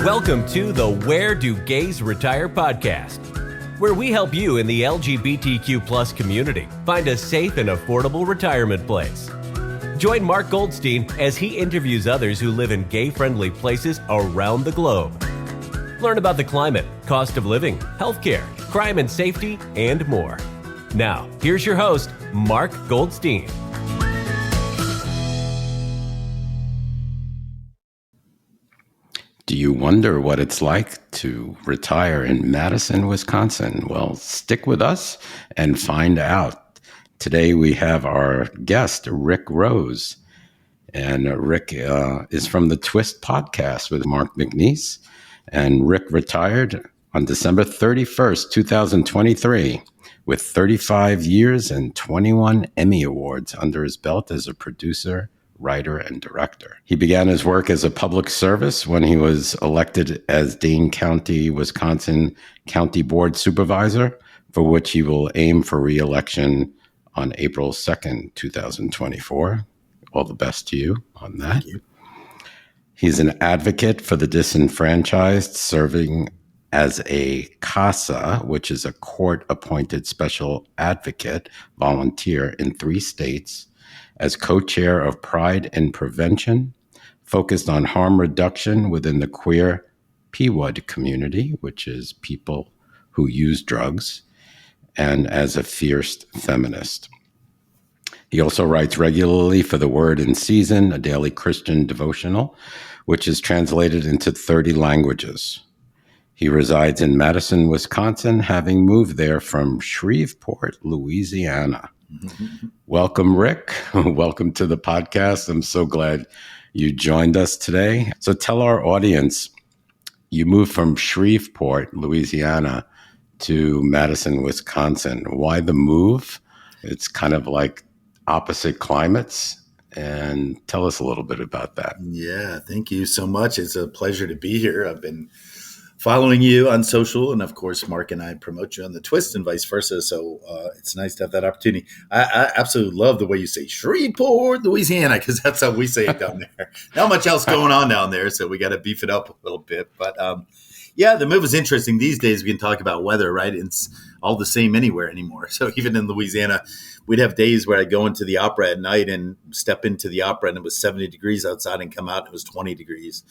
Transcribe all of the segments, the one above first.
Welcome to the Where Do Gays Retire podcast, where we help you in the LGBTQ plus community find a safe and affordable retirement place. Join Mark Goldstein as he interviews others who live in gay-friendly places around the globe. Learn about the climate, cost of living, healthcare, crime and safety, and more. Now, here's your host, Mark Goldstein. Do you wonder what it's like to retire in Madison, Wisconsin? Well, stick with us and find out. Today we have our guest, Rick Rose. And Rick is from the Twist podcast with Mark McNeese. And Rick retired on December 31st, 2023, with 35 years and 21 Emmy Awards under his belt as a producer, writer, and director. He began his work as a public service when he was elected as Dane County, Wisconsin County Board Supervisor, for which he will aim for reelection on April 2nd, 2024. All the best to you on that. Thank you. He's an advocate for the disenfranchised, serving as a CASA, which is a court-appointed special advocate volunteer in 3 states, as co-chair of Pride and Prevention, focused on harm reduction within the queer PWUD community, which is people who use drugs, and as a fierce feminist. He also writes regularly for The Word in Season, a daily Christian devotional, which is translated into 30 languages. He resides in Madison, Wisconsin, having moved there from Shreveport, Louisiana. Welcome, Rick. Welcome to the podcast. I'm so glad you joined us today. So tell our audience, you moved from Shreveport, Louisiana, to Madison, Wisconsin. Why the move? It's kind of like opposite climates. And tell us a little bit about that. Yeah, thank you so much. It's a pleasure to be here. I've been following you on social, and of course, Mark and I promote you on the Twist and vice versa. So it's nice to have that opportunity. I absolutely love the way you say Shreveport, Louisiana, because that's how we say it down there. Not much else going on down there, so we got to beef it up a little bit. But yeah, the move is interesting. These days we can talk about weather, right? It's all the same anywhere anymore. So even in Louisiana, we'd have days where I'd go into the opera at night and step into the opera and it was 70 degrees outside and come out and it was 20 degrees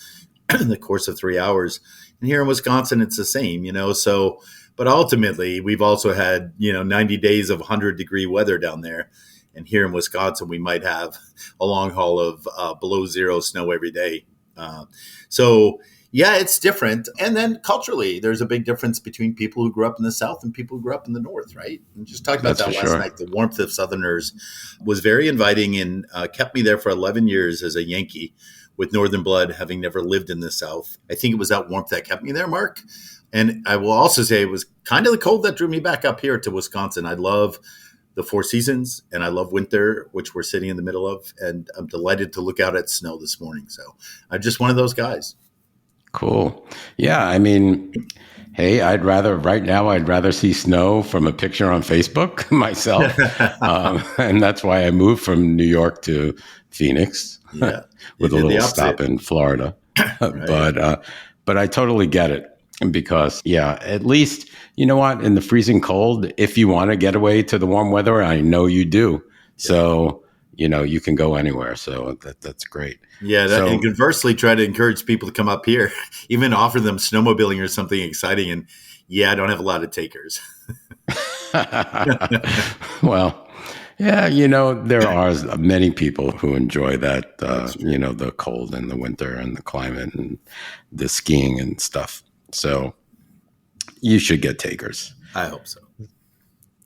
in the course of 3 hours. And here in Wisconsin, it's the same, so, but ultimately we've also had, 90 days of 100-degree weather down there. And here in Wisconsin, we might have a long haul of below zero snow every day. So yeah, it's different. And then culturally, there's a big difference between people who grew up in the South and people who grew up in the North, right? And just talked about that last night. The warmth of Southerners was very inviting and kept me there for 11 years as a Yankee with Northern blood, having never lived in the South. I think it was that warmth that kept me there, Mark. And I will also say it was kind of the cold that drew me back up here to Wisconsin. I love the 4 seasons and I love winter, which we're sitting in the middle of. And I'm delighted to look out at snow this morning. So I'm just one of those guys. Cool. Yeah, I mean, hey, I'd rather see snow from a picture on Facebook myself. And that's why I moved from New York to Phoenix with a little stop in Florida. Right. But I totally get it because, at least, you know what, in the freezing cold, if you want to get away to the warm weather, I know you do. So, you can go anywhere. So that's great. Yeah. And conversely, try to encourage people to come up here, even offer them snowmobiling or something exciting. And I don't have a lot of takers. Well, yeah, there are many people who enjoy that, the cold and the winter and the climate and the skiing and stuff. So you should get takers. I hope so.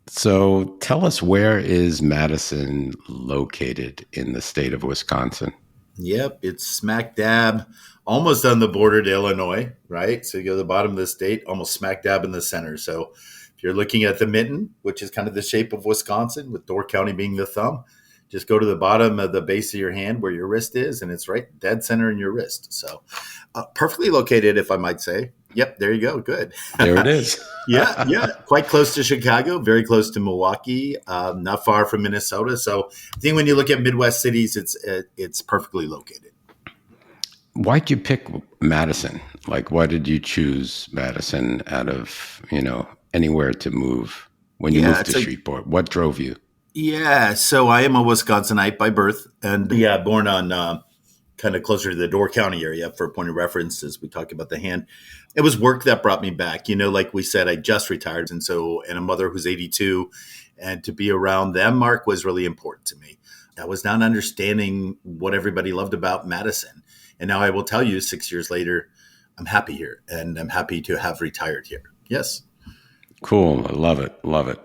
So tell us, where is Madison located in the state of Wisconsin? Yep, it's smack dab, almost on the border to Illinois, right? So you go to the bottom of the state, almost smack dab in the center. So if you're looking at the mitten, which is kind of the shape of Wisconsin, with Door County being the thumb, just go to the bottom of the base of your hand where your wrist is, and it's right dead center in your wrist. So perfectly located, if I might say. Yep, there you go. Good. There it is. Yeah. Quite close to Chicago, very close to Milwaukee, not far from Minnesota. So I think when you look at Midwest cities, it's perfectly located. Why'd you pick Madison? Like, why did you choose Madison out of, anywhere to move when you Yeah, moved to Shreveport? What drove you? yeah. So I am a Wisconsinite by birth, and yeah, born on kind of closer to the Door County area. For a point of reference, as we talk about the hand, it was work that brought me back. Like we said, I just retired, and a mother who's 82, and to be around them, Mark, was really important to me. I was not understanding what everybody loved about Madison, and now I will tell you, 6 years later, I'm happy here, and I'm happy to have retired here. Yes. Cool. I love it. Love it.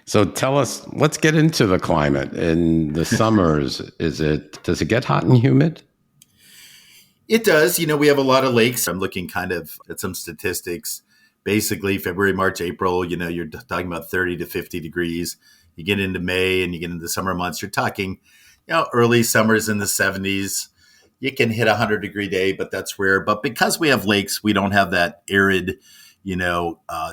So tell us, let's get into the climate. In the summers, does it get hot and humid? It does. We have a lot of lakes. I'm looking kind of at some statistics. Basically, February, March, April, you're talking about 30 to 50 degrees. You get into May and you get into the summer months, you're talking, early summers in the 70s. You can hit a 100-degree day, but that's rare. But because we have lakes, we don't have that arid,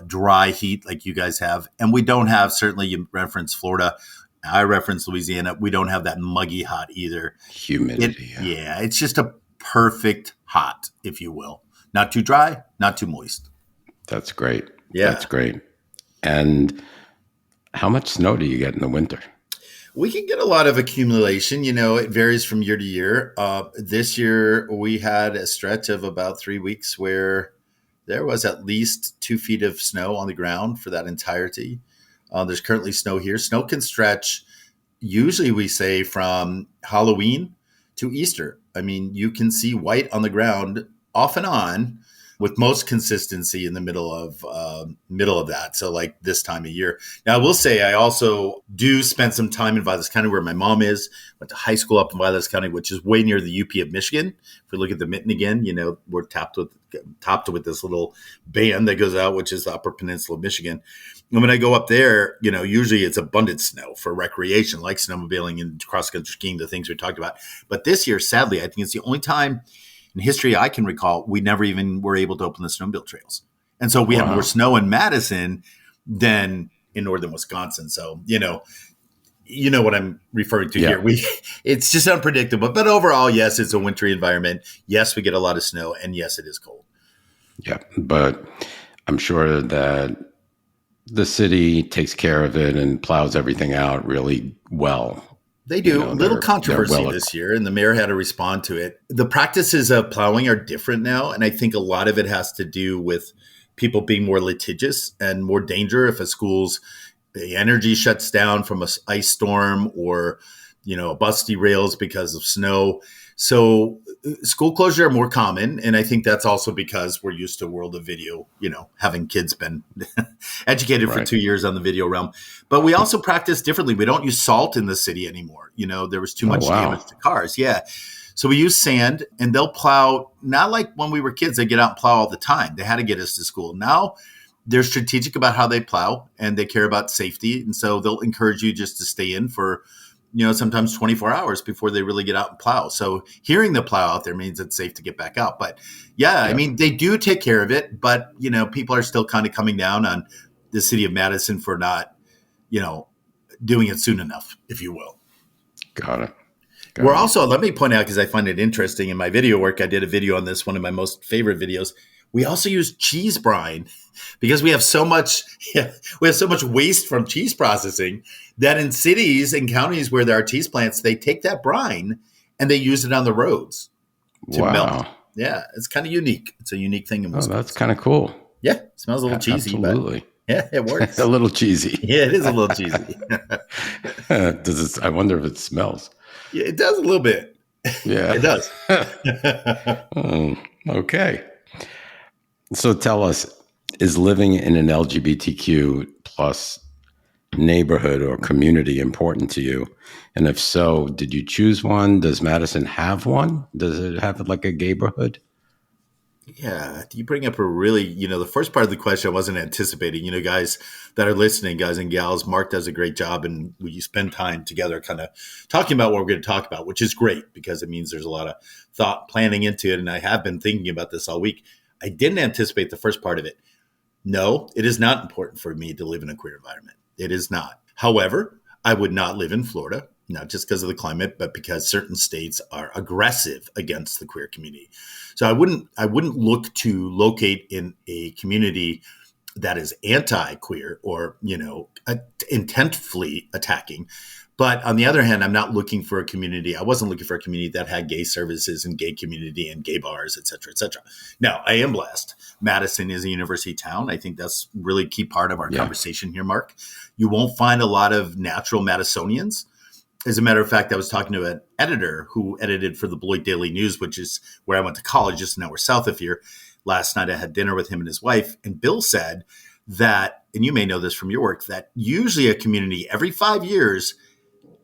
dry heat like you guys have. And we don't have, certainly you reference Florida, I reference Louisiana. We don't have that muggy hot either. Humidity. Yeah, it's just a perfect hot, if you will. Not too dry, not too moist. That's great. Yeah. That's great. And how much snow do you get in the winter? We can get a lot of accumulation. It varies from year to year. This year, we had a stretch of about 3 weeks where there was at least 2 feet of snow on the ground for that entirety. There's currently snow here. Snow can stretch, usually we say, from Halloween to Easter. I mean, you can see white on the ground off and on with most consistency in the middle of that. So like this time of year. Now, I will say I also do spend some time in Vilas County where my mom is. Went to high school up in Vilas County, which is way near the UP of Michigan. If we look at the Mitten again, we're topped with this little band that goes out, which is the Upper Peninsula of Michigan. And when I go up there, usually it's abundant snow for recreation, like snowmobiling and cross-country skiing, the things we talked about. But this year, sadly, I think it's the only time in history I can recall we never even were able to open the snowmobile trails. And so we had more snow in Madison than in northern Wisconsin. So, you know what I'm referring to here. It's just unpredictable. But overall, yes, it's a wintry environment. Yes, we get a lot of snow. And yes, it is cold. Yeah, but I'm sure that the city takes care of it and plows everything out really well. They do. Little controversy this year, and the mayor had to respond to it. The practices of plowing are different now, and I think a lot of it has to do with people being more litigious and more danger if a school's energy shuts down from an ice storm or, a bus derails because of snow. So school closure are more common, and I think that's also because we're used to a world of video, having kids been educated for 2 years on the video realm. But we also practice differently. We don't use salt in the city anymore. There was too much damage to cars. Yeah. So we use sand, and they'll plow, not like when we were kids, they get out and plow all the time. They had to get us to school. Now they're strategic about how they plow, and they care about safety. And so they'll encourage you just to stay in for sometimes 24 hours before they really get out and plow. So hearing the plow out there means it's safe to get back out. But I mean, they do take care of it, but people are still kind of coming down on the city of Madison for not, doing it soon enough, if you will. Got it. We're also, let me point out, because I find it interesting in my video work, I did a video on this, one of my most favorite videos. We also use cheese brine because we have so much waste from cheese processing that in cities and counties where there are cheese plants, they take that brine and they use it on the roads to melt. Yeah, it's kind of unique. It's a unique thing in Wisconsin. Oh, that's kind of cool. Yeah, it smells a little cheesy. Absolutely. But it works. A little cheesy. Yeah, it is a little cheesy. I wonder if it smells. Yeah, it does a little bit. Yeah. It does. Okay. So tell us, is living in an LGBTQ plus neighborhood or community important to you? And if so, did you choose one? Does Madison have one? Does it have like a gayborhood? Yeah, you bring up a really, the first part of the question I wasn't anticipating. Guys that are listening, guys and gals, Mark does a great job, and we spend time together kind of talking about what we're going to talk about, which is great because it means there's a lot of thought planning into it, and I have been thinking about this all week. I didn't anticipate the first part of it. No, it is not important for me to live in a queer environment. It is not. However, I would not live in Florida. not just because of the climate, but because certain states are aggressive against the queer community. So I wouldn't look to locate in a community that is anti-queer or, intentfully attacking. But on the other hand, I'm not looking for a community. I wasn't looking for a community that had gay services and gay community and gay bars, et cetera, et cetera. Now, I am blessed. Madison is a university town. I think that's really a key part of our conversation here, Mark. You won't find a lot of natural Madisonians. As a matter of fact, I was talking to an editor who edited for the Beloit Daily News, which is where I went to college, just an hour south of here. Last night, I had dinner with him and his wife. And Bill said that, and you may know this from your work, that usually a community every 5 years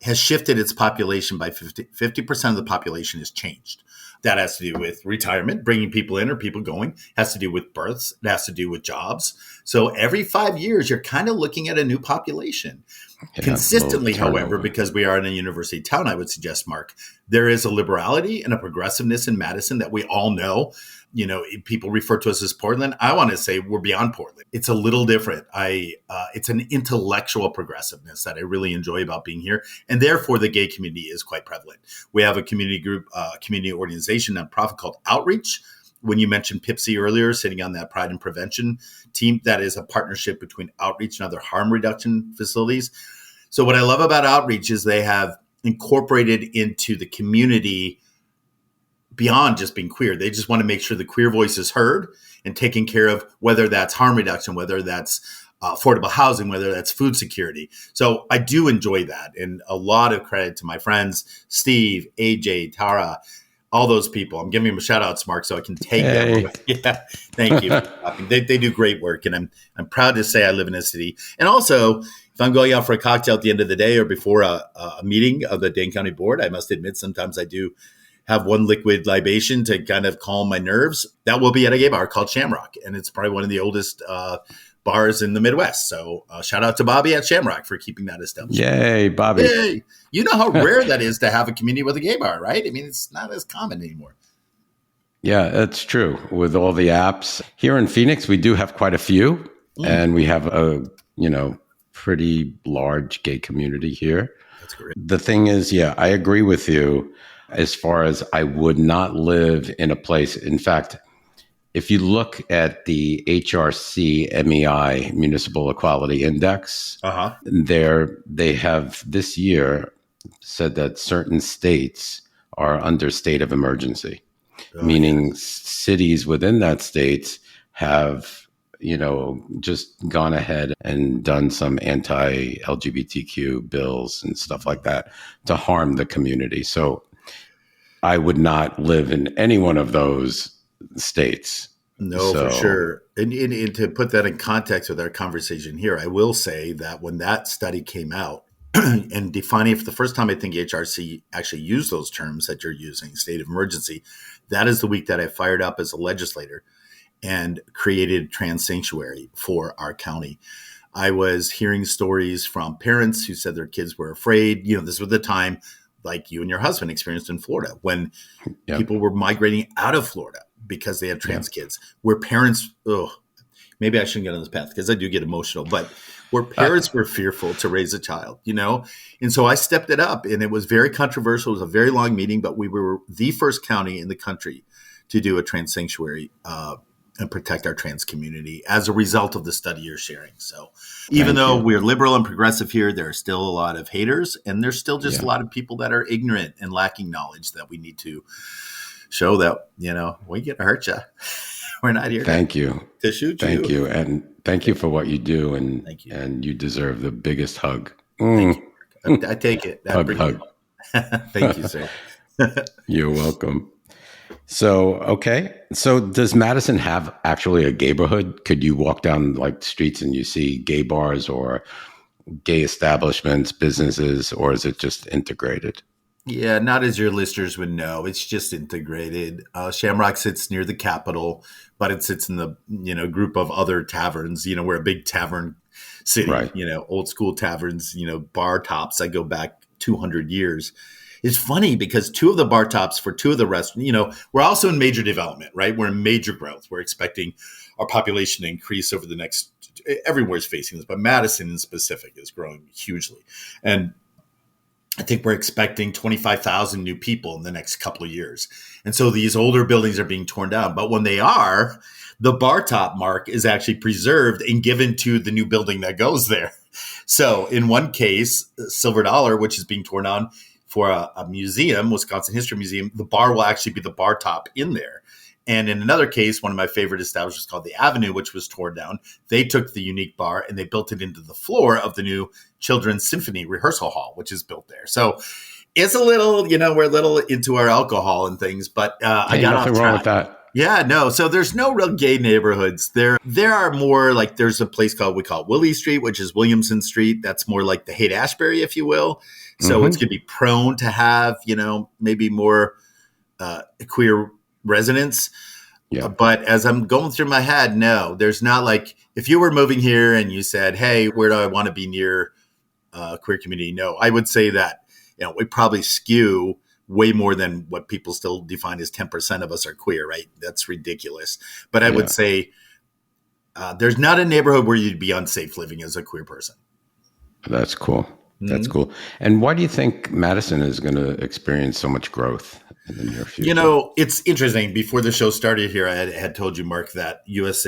has shifted its population by 50% of the population has changed. That has to do with retirement, bringing people in or people going. It has to do with births. It has to do with jobs. So every 5 years, you're kind of looking at a new population. Consistently, however, because we are in a university town, I would suggest, Mark, there is a liberality and a progressiveness in Madison that we all know. People refer to us as Portland. I want to say we're beyond Portland. It's a little different. It's an intellectual progressiveness that I really enjoy about being here. And therefore, the gay community is quite prevalent. We have a community group, community organization, nonprofit called Outreach. When you mentioned Pipsy earlier, sitting on that Pride and Prevention team, that is a partnership between Outreach and other harm reduction facilities. So what I love about Outreach is they have incorporated into the community beyond just being queer. They just want to make sure the queer voice is heard and taken care of, whether that's harm reduction, whether that's affordable housing, whether that's food security. So I do enjoy that. And a lot of credit to my friends, Steve, AJ, Tara, all those people. I'm giving them a shout out, Mark, so I can take them. Yeah, thank you. They do great work. And I'm proud to say I live in a city. And also, if I'm going out for a cocktail at the end of the day or before a meeting of the Dane County Board, I must admit sometimes I do have one liquid libation to kind of calm my nerves. That will be at a gay bar called Shamrock. And it's probably one of the oldest bars in the Midwest. So shout out to Bobby at Shamrock for keeping that established. Yay, Bobby. Yay. You know how rare that is to have a community with a gay bar, right? I mean, it's not as common anymore. Yeah, that's true. With all the apps here in Phoenix, we do have quite a few, and we have a, pretty large gay community here. That's great. The thing is, I agree with you as far as I would not live in a place. In fact, if you look at the HRC MEI Municipal Equality Index, they have this year said that certain states are under state of emergency, meaning cities within that state have, just gone ahead and done some anti-LGBTQ bills and stuff like that to harm the community. So I would not live in any one of those states. No, for sure. And to put that in context with our conversation here, I will say that when that study came out and defining it for the first time, I think HRC actually used those terms that you're using, state of emergency. That is the week that I fired up as a legislator and created trans sanctuary for our county. I was hearing stories from parents who said their kids were afraid. This was the time like you and your husband experienced in Florida when people were migrating out of Florida because they had trans kids, where parents, maybe I shouldn't get on this path because I do get emotional, but where parents were fearful to raise a child, And so I stepped it up, and it was very controversial. It was a very long meeting, but we were the first county in the country to do a trans sanctuary and protect our trans community as a result of the study you're sharing. So even though we're liberal and progressive here, there are still a lot of haters, and there's still just a lot of people that are ignorant and lacking knowledge that we need to show that, we get to hurt you. We're not here to shoot you. Thank you. And thank you for what you do. And thank you. And you deserve the biggest hug. Thank you. I take it. Hug. Thank you, sir. You're welcome. So, okay. So does Madison have actually a gayborhood? Could you walk down like streets and you see gay bars or gay establishments, businesses, or is it just integrated? Yeah, not as your listeners would know. It's just integrated. Shamrock sits near the Capitol, but it sits in the group of other taverns. We're a big tavern city. Right. Old school taverns. Bar tops. I go back 200 years. It's funny because two of the bar tops for two of the restaurants. We're also in major development, right? We're in major growth. We're expecting our population to increase over the next. Everywhere's facing this, but Madison in specific is growing hugely, and I think we're expecting 25,000 new people in the next couple of years. And so these older buildings are being torn down. But when they are, the bar top mark is actually preserved and given to the new building that goes there. So in one case, Silver Dollar, which is being torn down for a museum, Wisconsin History Museum, the bar will actually be the bar top in there. And in another case, one of my favorite establishments called The Avenue, which was torn down, they took the unique bar and they built it into the floor of the new Children's Symphony Rehearsal Hall, which is built there. So it's a little, we're a little into our alcohol and things, but I got off nothing track. wrong with that. Yeah, no. So there's no real gay neighborhoods. There are more like there's a place we call Willie Street, which is Williamson Street. That's more like the Haight-Ashbury, if you will. So it's going to be prone to have, maybe more queer residents. Yeah. But as I'm going through my head, no, there's not like if you were moving here and you said, hey, where do I want to be near queer community? No, I would say that, we probably skew way more than what people still define as 10% of us are queer, right? That's ridiculous. But I would say there's not a neighborhood where you'd be unsafe living as a queer person. That's cool. That's cool. And why do you think Madison is going to experience so much growth in the near future? It's interesting. Before the show started here, I had told you, Mark, that U.S.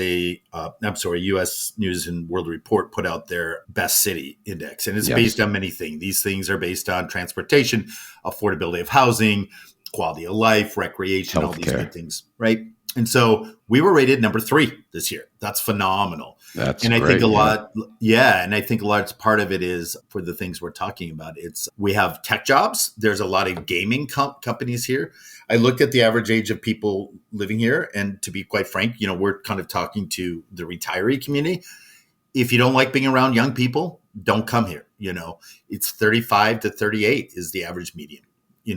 News and World Report put out their best city index. And it's based on many things. These things are based on transportation, affordability of housing, quality of life, recreation, all these good things, right? And so we were rated number 3 this year. That's phenomenal. That's and I great, think a lot, and I think a large part of it is for the things we're talking about. We have tech jobs. There's a lot of gaming companies here. I looked at the average age of people living here, and to be quite frank, we're kind of talking to the retiree community. If you don't like being around young people, don't come here. It's 35 to 38 is the average median,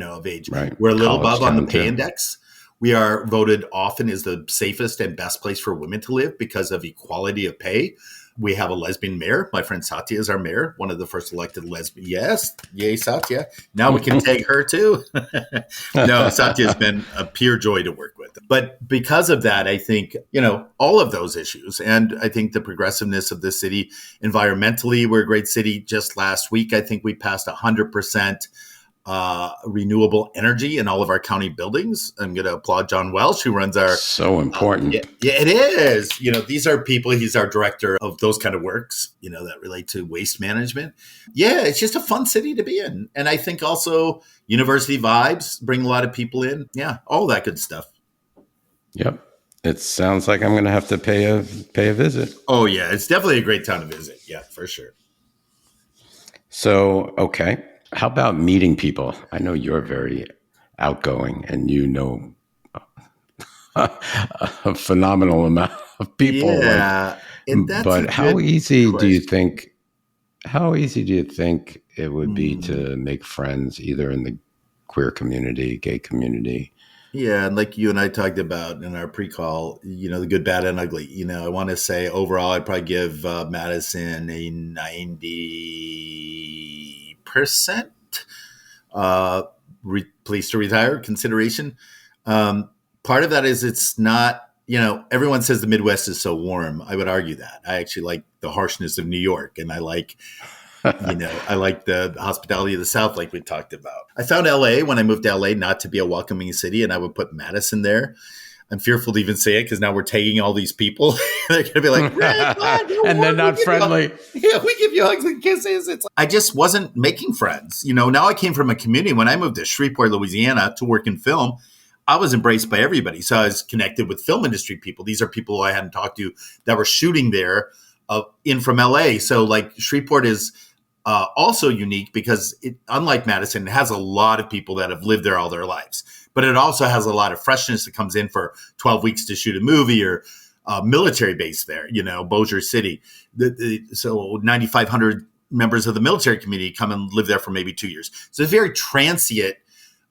of age. Right. We're a little College above on the town, pay too. index. We are voted often as the safest and best place for women to live because of equality of pay. We have a lesbian mayor. My friend Satya is our mayor, one of the first elected lesbian. Yes. Yay, Satya. Now we can tag her too. No, Satya has been a pure joy to work with. But because of that, I think, all of those issues. And I think the progressiveness of the city environmentally, we're a great city. Just last week, I think we passed 100% renewable energy in all of our county buildings. I'm going to applaud John Welsh, who runs our... So important. Yeah, it is. These are people, he's our director of those kind of works, that relate to waste management. Yeah, it's just a fun city to be in. And I think also university vibes bring a lot of people in. Yeah, all that good stuff. Yep. It sounds like I'm going to have to pay a visit. Oh, yeah. It's definitely a great town to visit. Yeah, for sure. So, okay. How about meeting people? I know you're very outgoing and a phenomenal amount of people. Yeah. But how easy do you think it would be to make friends either in the queer community, gay community? Yeah, and like you and I talked about in our pre-call, the good, bad, and ugly. I want to say overall, I'd probably give Madison a 90% place to retire consideration. Part of that is it's not, everyone says the Midwest is so warm. I would argue that. I actually like the harshness of New York, and I like I like the hospitality of the South, like we talked about. I found LA when I moved to LA not to be a welcoming city, and I would put Madison there. I'm fearful to even say it because now we're tagging all these people. They're going to be like, and they're not friendly. Yeah, we give you hugs and kisses. I just wasn't making friends. Now I came from a community. When I moved to Shreveport, Louisiana to work in film, I was embraced by everybody. So I was connected with film industry people. These are people I hadn't talked to that were shooting there in from LA. So like Shreveport is also unique because unlike Madison, it has a lot of people that have lived there all their lives. But it also has a lot of freshness that comes in for 12 weeks to shoot a movie or military base there, Bossier City. So 9,500 members of the military community come and live there for maybe 2 years. So it's a very transient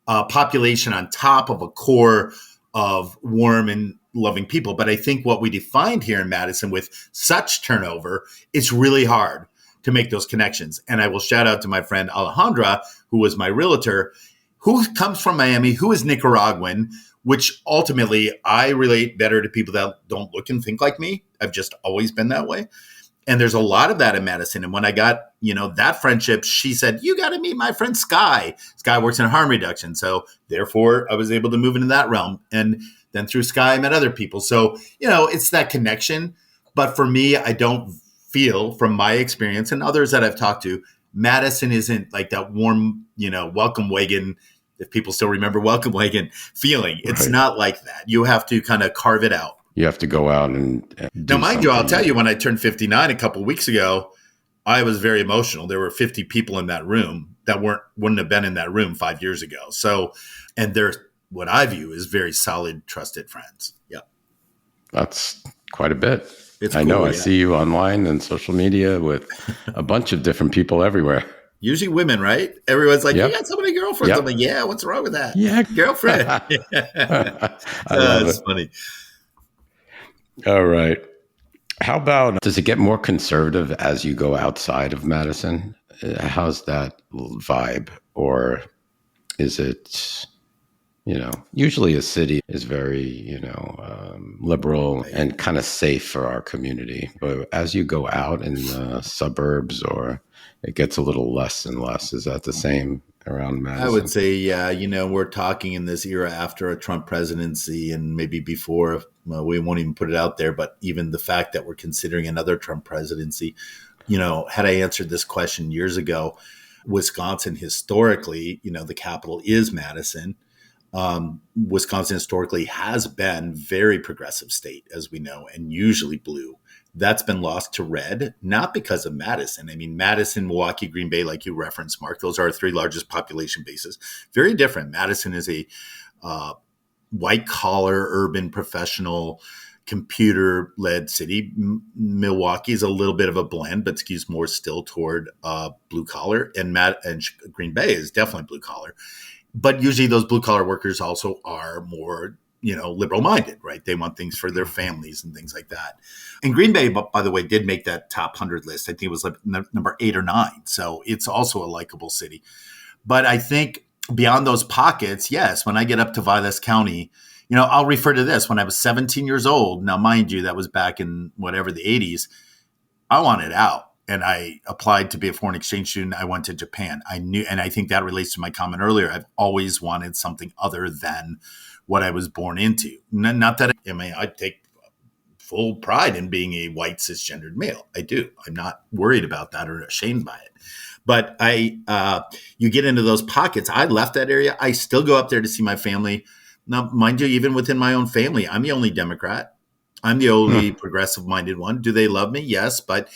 population on top of a core of warm and loving people. But I think what we defined here in Madison with such turnover, it's really hard to make those connections. And I will shout out to my friend Alejandra, who was my realtor, who comes from Miami, who is Nicaraguan, which ultimately I relate better to people that don't look and think like me. I've just always been that way. And there's a lot of that in Madison. And when I got, that friendship, she said, you got to meet my friend Sky. Sky works in harm reduction. So therefore I was able to move into that realm. And then through Sky, I met other people. So, it's that connection. But for me, I don't feel from my experience and others that I've talked to, Madison isn't like that warm, welcome wagon, if people still remember welcome wagon feeling. It's Right. not like that. You have to kind of carve it out. You have to go out and do Now, mind you, I'll something. tell you, when I turned 59 a couple of weeks ago, I was very emotional. There were 50 people in that room that wouldn't have been in that room 5 years ago. So, and they're what I view as very solid, trusted friends. Yeah. That's quite a bit. It's I cool, know. I yeah. see you online and social media with a bunch of different people everywhere. Usually women, right? Everyone's like, Yep. you got so many girlfriends. Yep. I'm like, yeah, what's wrong with that? Yeah. Girlfriend. I love That's it. funny. All right. How about, does it get more conservative as you go outside of Madison? How's that vibe? Or is it, usually a city is very, liberal and kind of safe for our community. But as you go out in the suburbs, or it gets a little less and less, is that the same around Madison? I would say, yeah, we're talking in this era after a Trump presidency and maybe before. We won't even put it out there, but even the fact that we're considering another Trump presidency, had I answered this question years ago, Wisconsin historically, the capital is Madison. Wisconsin historically has been very progressive state, as we know, and usually blue. That's been lost to red, not because of Madison. I mean, Madison, Milwaukee, Green Bay, like you referenced, Mark, those are our three largest population bases. Very different. Madison is a white-collar, urban, professional, computer-led city. Milwaukee is a little bit of a blend, but skews more still toward blue-collar. And Green Bay is definitely blue-collar. But usually those blue-collar workers also are more liberal-minded, right? They want things for their families and things like that. And Green Bay, by the way, did make that top 100 list. I think it was like number 8 or 9. So it's also a likable city. But I think beyond those pockets, yes, when I get up to Vilas County, I'll refer to this. When I was 17 years old, now mind you, that was back in whatever the 80s, I wanted out. And I applied to be a foreign exchange student. I went to Japan. I knew, and I think that relates to my comment earlier. I've always wanted something other than what I was born into. Not that I take full pride in being a white cisgendered male. I do. I'm not worried about that or ashamed by it. But you get into those pockets. I left that area. I still go up there to see my family. Now, mind you, even within my own family, I'm the only Democrat. I'm the only progressive-minded one. Do they love me? Yes, but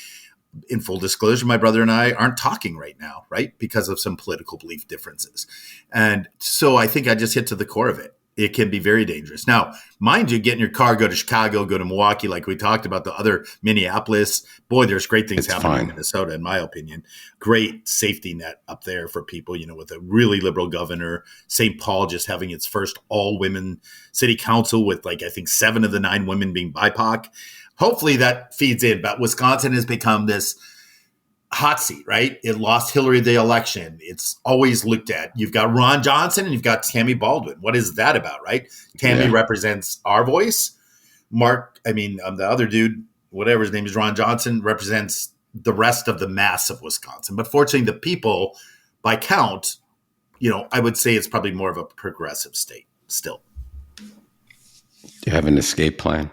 in full disclosure, my brother and I aren't talking right now, right? Because of some political belief differences. And so I think I just hit to the core of it. It can be very dangerous. Now, mind you, get in your car, go to Chicago, go to Milwaukee, like we talked about, the other Minneapolis. Boy, there's great things happening in Minnesota, in my opinion. Great safety net up there for people, with a really liberal governor. St. Paul just having its first all-women city council with, I think 7 of the 9 women being BIPOC. Hopefully that feeds in. But Wisconsin has become this hot seat, right? It lost Hillary the election. It's always looked at. You've got Ron Johnson and you've got Tammy Baldwin. What is that about, right? Tammy represents our voice. The other dude, whatever his name is, Ron Johnson, represents the rest of the mass of Wisconsin. But fortunately, the people, by count, I would say it's probably more of a progressive state still. Do you have an escape plan?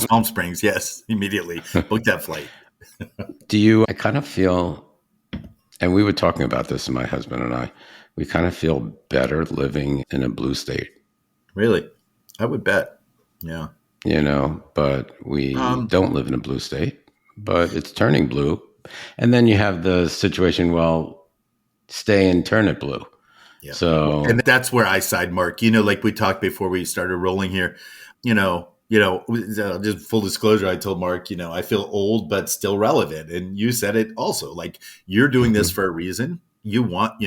Palm Springs, yes, immediately. Book that flight. I kind of feel, and we were talking about this, my husband and I, we kind of feel better living in a blue state. Really? I would bet. Yeah. But we don't live in a blue state, but it's turning blue. And then you have the situation, stay and turn it blue. Yeah. So, and that's where I side, Mark, like we talked before we started rolling here, just full disclosure, I told Mark, I feel old, but still relevant. And you said it also, you're doing this for a reason. You want,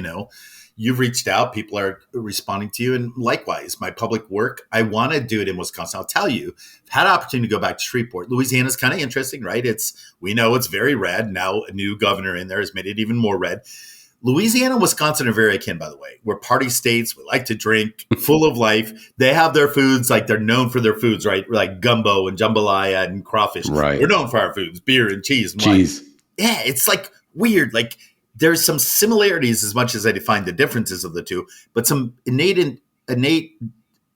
you've reached out, people are responding to you. And likewise, my public work, I want to do it in Wisconsin. I'll tell you, I've had an opportunity to go back to Shreveport. Louisiana's kind of interesting, right? We know it's very red. Now a new governor in there has made it even more red. Louisiana and Wisconsin are very akin, by the way. We're party states. We like to drink, full of life. They have their foods, like they're known for their foods, right? Like gumbo and jambalaya and crawfish. Right. We're known for our foods, beer and cheese. And Cheese. wine. Yeah, it's like weird. Like there's some similarities as much as I define the differences of the two, but some innate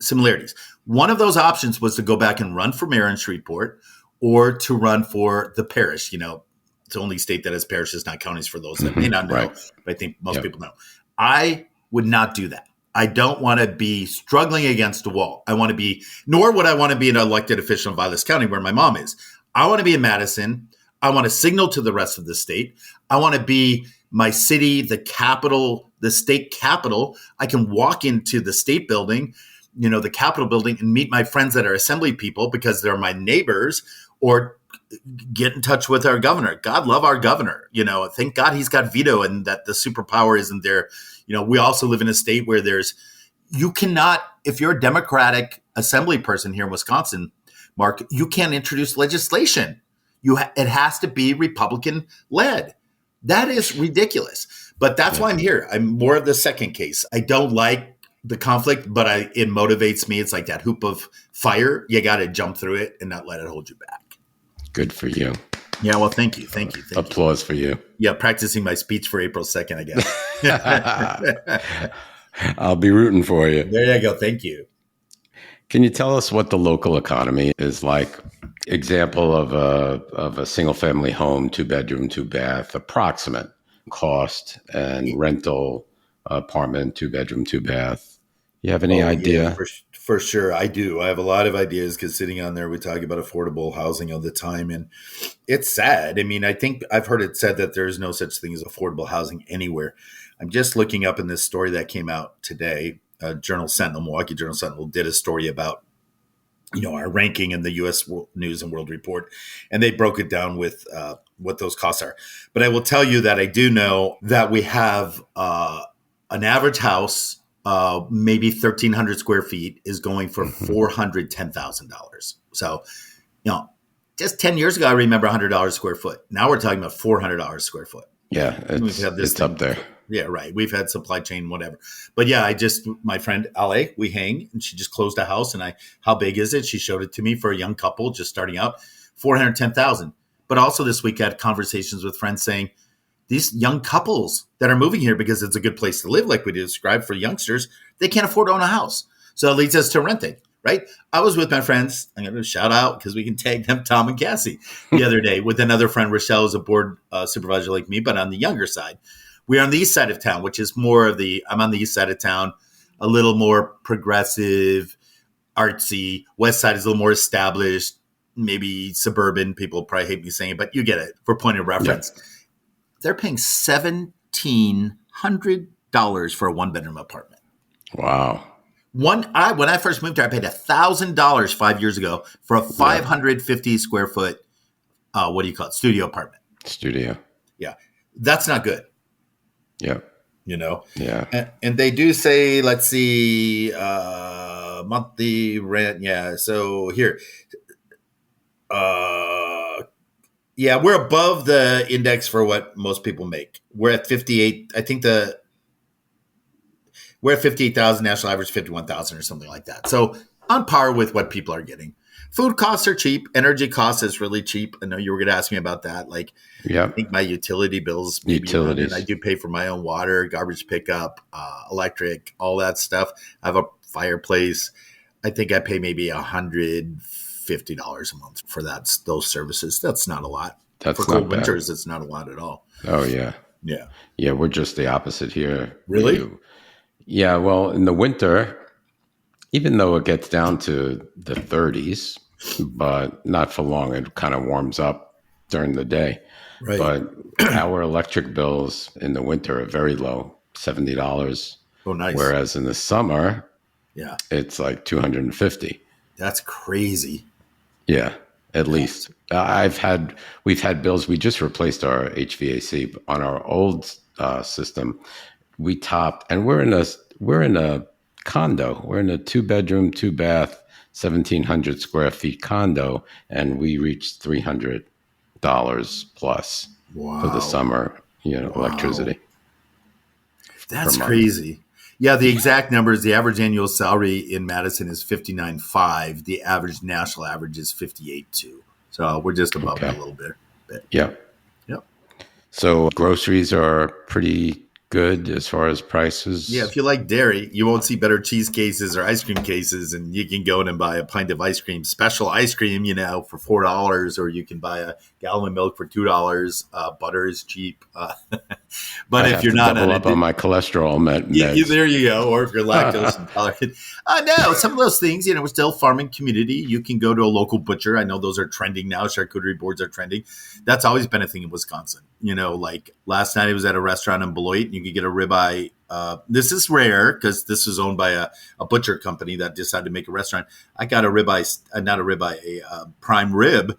similarities. One of those options was to go back and run for mayor in Shreveport or to run for the parish. You know, it's the only state that has parishes, not counties, for those that may not know, right. but I think most people know. I would not do that. I don't want to be struggling against a wall. Nor would I want to be an elected official in Vilas County where my mom is. I want to be in Madison. I want to signal to the rest of the state. I want to be my city, the capital, the state capital. I can walk into the state building, you know, the Capitol building, and meet my friends that are assembly people because they're my neighbors, or get in touch with our governor. God love our governor. You know, thank God he's got veto and that the superpower isn't there. You know, we also live in a state where you cannot, if you're a Democratic assembly person here in Wisconsin, Mark, you can't introduce legislation. It has to be Republican led. That is ridiculous. But that's why I'm here. I'm more of the second case. I don't like the conflict, but it motivates me. It's like that hoop of fire. You got to jump through it and not let it hold you back. Good for you. Yeah, well, thank you. Applause for you. Yeah, practicing my speech for April 2nd, I guess. I'll be rooting for you. There you go. Thank you. Can you tell us what the local economy is like? Example of a single family home, 2-bedroom, 2-bath, approximate cost, and rental apartment, 2-bedroom, 2-bath. You have any idea? Yeah, for sure. I do. I have a lot of ideas because sitting on there, we talk about affordable housing all the time. And it's sad. I mean, I think I've heard it said that there's no such thing as affordable housing anywhere. I'm just looking up in this story that came out today. Journal Sentinel, Milwaukee Journal Sentinel did a story about, you know, our ranking in the U.S. News and World Report. And they broke it down with what those costs are. But I will tell you that I do know that we have an average house, maybe 1,300 square feet, is going for $410,000. So, you know, just 10 years ago, I remember $100 a square foot. Now we're talking about $400 a square foot. Yeah, it's up there. Yeah, right. We've had supply chain, whatever. But yeah, my friend Ale, we hang, and she just closed a house. And how big is it? She showed it to me for a young couple just starting out, $410,000. But also this week I had conversations with friends saying, these young couples that are moving here because it's a good place to live, like we described for youngsters, they can't afford to own a house. So it leads us to renting, right? I was with my friends, I'm going to shout out because we can tag them, Tom and Cassie, the other day with another friend. Rochelle is a board supervisor like me, but on the younger side. We're on the east side of town, which is more of I'm on the east side of town, a little more progressive, artsy. West side is a little more established, maybe suburban. People probably hate me saying it, but you get it for point of reference. Yeah. They're paying $1,700 for a 1-bedroom apartment. Wow. When I first moved here, I paid $1,000 5 years ago for a 550 square foot, what do you call it? Studio apartment. Studio. Yeah. That's not good. Yeah. You know? Yeah. And they do say, let's see, monthly rent. Yeah. So here, yeah, we're above the index for what most people make. We're at 58. I think we're at 58,000. National average 51,000 or something like that. So on par with what people are getting. Food costs are cheap. Energy costs is really cheap. I know you were going to ask me about that. Like, I think my utility bills. Utilities. I do pay for my own water, garbage pickup, electric, all that stuff. I have a fireplace. I think I pay maybe $150 a month for those services. That's not a lot. For cold winters, it's not a lot at all. Oh, yeah. Yeah. Yeah, we're just the opposite here. Really? Yeah, well, in the winter, even though it gets down to the 30s, but not for long, it kind of warms up during the day. Right. But our electric bills in the winter are very low, $70. Oh, nice. Whereas in the summer, yeah, it's like $250. That's crazy. Yeah, at least. We've had bills. We just replaced our HVAC on our old system. We topped, and we're in a condo. We're in a 2-bedroom, 2-bath, 1,700 square feet condo, and we reached $300 plus for the summer, electricity. per That's month. crazy. Yeah, the exact numbers, the average annual salary in Madison is 59.5. The average national average is 58.2. So we're just above that a Okay. little bit. Yeah. Yep. So groceries are pretty good as far as Yeah, prices. if you like dairy, you won't see better cheese cases or ice cream cases, and you can go in and buy a pint of ice cream, special ice cream, for $4, or you can buy a gallon of milk for $2. Butter is cheap, but I if have you're to not on double it, up on my cholesterol meds. there you go. Or if you're lactose intolerant, no, some of those things, we're still farming community. You can go to a local butcher. I know those are trending now. Charcuterie boards are trending. That's always been a thing in Wisconsin. Like last night, I was at a restaurant in Beloit, and you could get a ribeye. This is rare because this is owned by a butcher company that decided to make a restaurant. I got a ribeye, not a ribeye, a prime rib,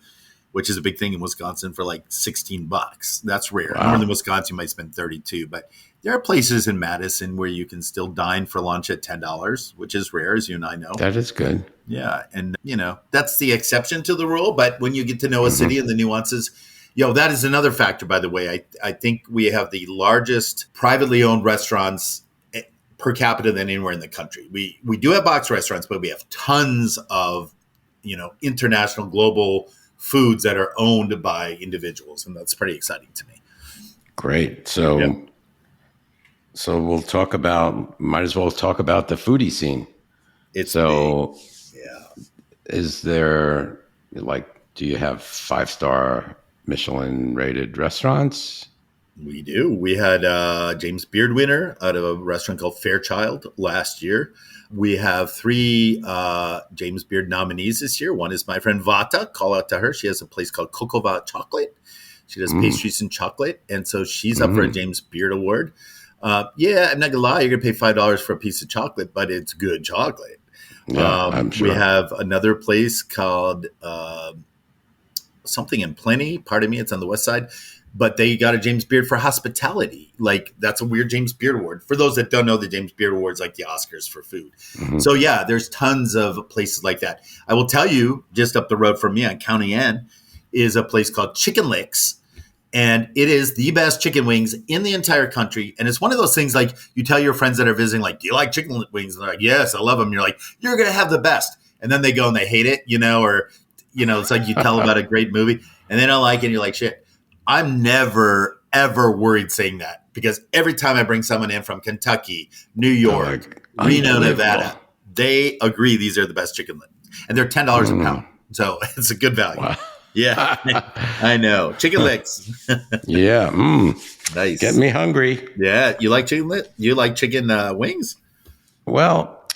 which is a big thing in Wisconsin, for like $16. That's rare. Normally in Wow. Wisconsin, you might spend 32, but there are places in Madison where you can still dine for lunch at $10, which is rare, as you and I know. That is good. Yeah. And, that's the exception to the rule. But when you get to know a city Mm-hmm. and the nuances, that is another factor, by the way. I think we have the largest privately owned restaurants per capita than anywhere in the country. We do have box restaurants, but we have tons of, international, global foods that are owned by individuals. And that's pretty exciting to me. Great. So, Yeah. might as well talk about the foodie scene. It's So, big. Yeah. is there, do you have 5-star Michelin rated restaurants? We do. We had James Beard winner out of a restaurant called Fairchild last year. We have 3 James Beard nominees this year. One is my friend Vata. Call out to her. She has a place called Kokova Chocolate. She does pastries and chocolate. And so she's up for a James Beard Award. I'm not going to lie. You're going to pay $5 for a piece of chocolate, but it's good chocolate. Yeah, I'm sure. We have another place called something in Plenty. Pardon me, it's on the west side. But they got a James Beard for hospitality. Like, that's a weird James Beard Award. For those that don't know, the James Beard Award is like the Oscars for food. Mm-hmm. So, yeah, there's tons of places like that. I will tell you, just up the road from me on County N is a place called Chicken Licks. And it is the best chicken wings in the entire country. And it's one of those things, like, you tell your friends that are visiting, like, do you like chicken wings? And they're like, yes, I love them. You're like, you're going to have the best. And then they go and they hate it, or, it's like you tell about a great movie and they don't like it. And you're like, shit. I'm never, ever worried saying that, because every time I bring someone in from Kentucky, New York, Reno, Nevada, they agree these are the best chicken wings. And they're $10 a pound. So it's a good value. Wow. Yeah, I know. Chicken licks. Yeah. Nice. Get me hungry. Yeah. You like chicken wings? Well,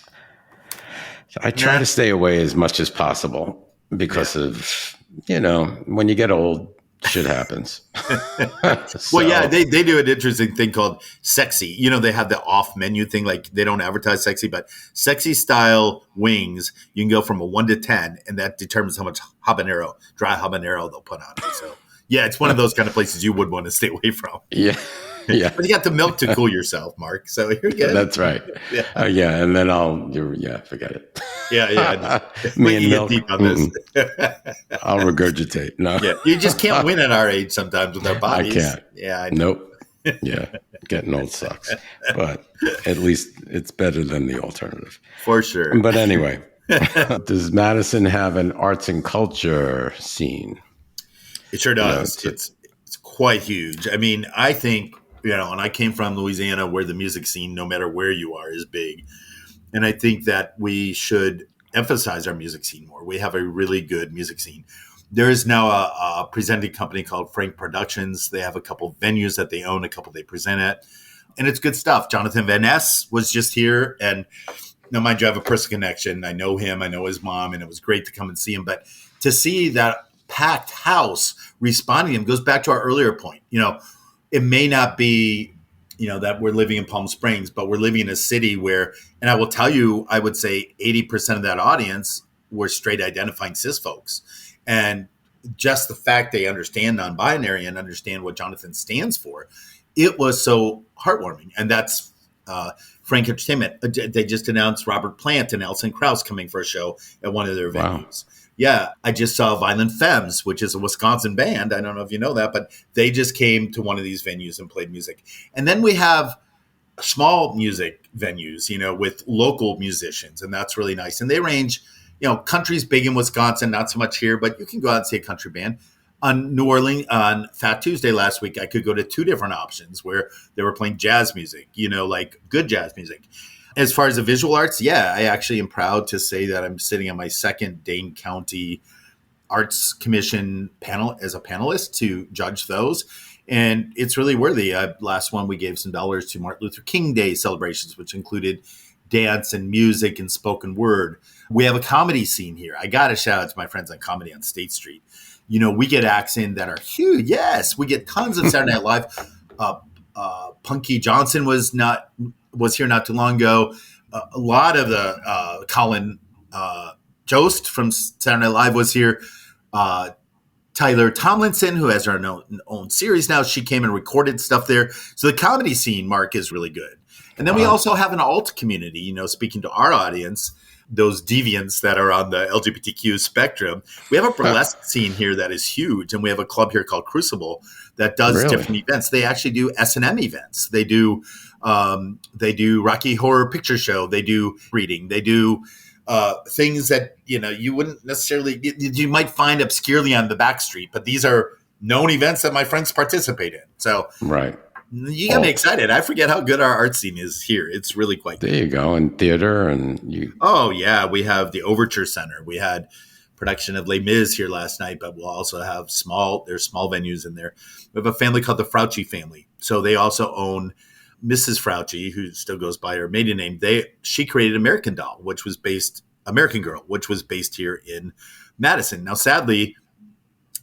I try to stay away as much as possible because of, when you get old, shit happens. Well, yeah, they do an interesting thing called sexy. They have the off menu thing. Like, they don't advertise sexy, but sexy style wings, you can go from a 1 to 10, and that determines how much dry habanero they'll put on it. So, yeah, it's one of those kind of places you would want to stay away from. Yeah. Yeah. But you got the milk to cool yourself, Mark. So you're good. That's right. Yeah. And then forget it. Yeah. Me and milk. Deep on this. I'll regurgitate. No. Yeah. You just can't win at our age sometimes with our bodies. I can't. Yeah. I know. Nope. Yeah. Getting old sucks. But at least it's better than the alternative. For sure. But anyway, does Madison have an arts and culture scene? It sure does. It's quite huge. I mean, I think, and I came from Louisiana, where the music scene, no matter where you are, is big. And I think that we should emphasize our music scene more. We have a really good music scene. There is now a presenting company called Frank Productions. They have a couple venues that they own, a couple they present at. And it's good stuff. Jonathan Van Ness was just here. And now, mind you, I have a personal connection. I know him. I know his mom. And it was great to come and see him. But to see that packed house responding to him goes back to our earlier point. It may not be, that we're living in Palm Springs, but we're living in a city where, and I will tell you, I would say 80% of that audience were straight identifying cis folks. And just the fact they understand non-binary and understand what Jonathan stands for, it was so heartwarming. And that's Frank Entertainment. They just announced Robert Plant and Alison Krauss coming for a show at one of their venues. Wow. Yeah, I just saw Violent Femmes, which is a Wisconsin band. I don't know if you know that, but they just came to one of these venues and played music. And then we have small music venues, with local musicians. And that's really nice. And they range, country's big in Wisconsin, not so much here, but you can go out and see a country band. On New Orleans, on Fat Tuesday last week, I could go to two different options where they were playing jazz music, like good jazz music. As far as the visual arts, yeah, I actually am proud to say that I'm sitting on my second Dane County Arts Commission panel as a panelist to judge those. And it's really worthy. Last one, we gave some dollars to Martin Luther King Day celebrations, which included dance and music and spoken word. We have a comedy scene here. I got to shout out to my friends on Comedy on State Street. We get acts in that are huge. Yes, we get tons of Saturday Night Live. Punky Johnson was here not too long ago. A lot of the Colin Jost from Saturday Night Live was here. Tyler Tomlinson, who has her own series now, she came and recorded stuff there. So the comedy scene, Mark, is really good. And then we also have an alt community, speaking to our audience, those deviants that are on the LGBTQ spectrum. We have a burlesque scene here that is huge. And we have a club here called Crucible that does different events. They actually do S&M events. They do Rocky Horror Picture Show. They do reading. They do things that, you wouldn't necessarily, you might find obscurely on the back street, but these are known events that my friends participate in. So you got me excited. I forget how good our art scene is here. It's really quite good. There you go. And theater and you. Oh yeah. We have the Overture Center. We had production of Les Mis here last night, but we'll also have there's small venues in there. We have a family called the Frauchi family. So they also own Mrs. Frauchi, who still goes by her maiden name. She created American Girl, which was based here in Madison. Now, sadly,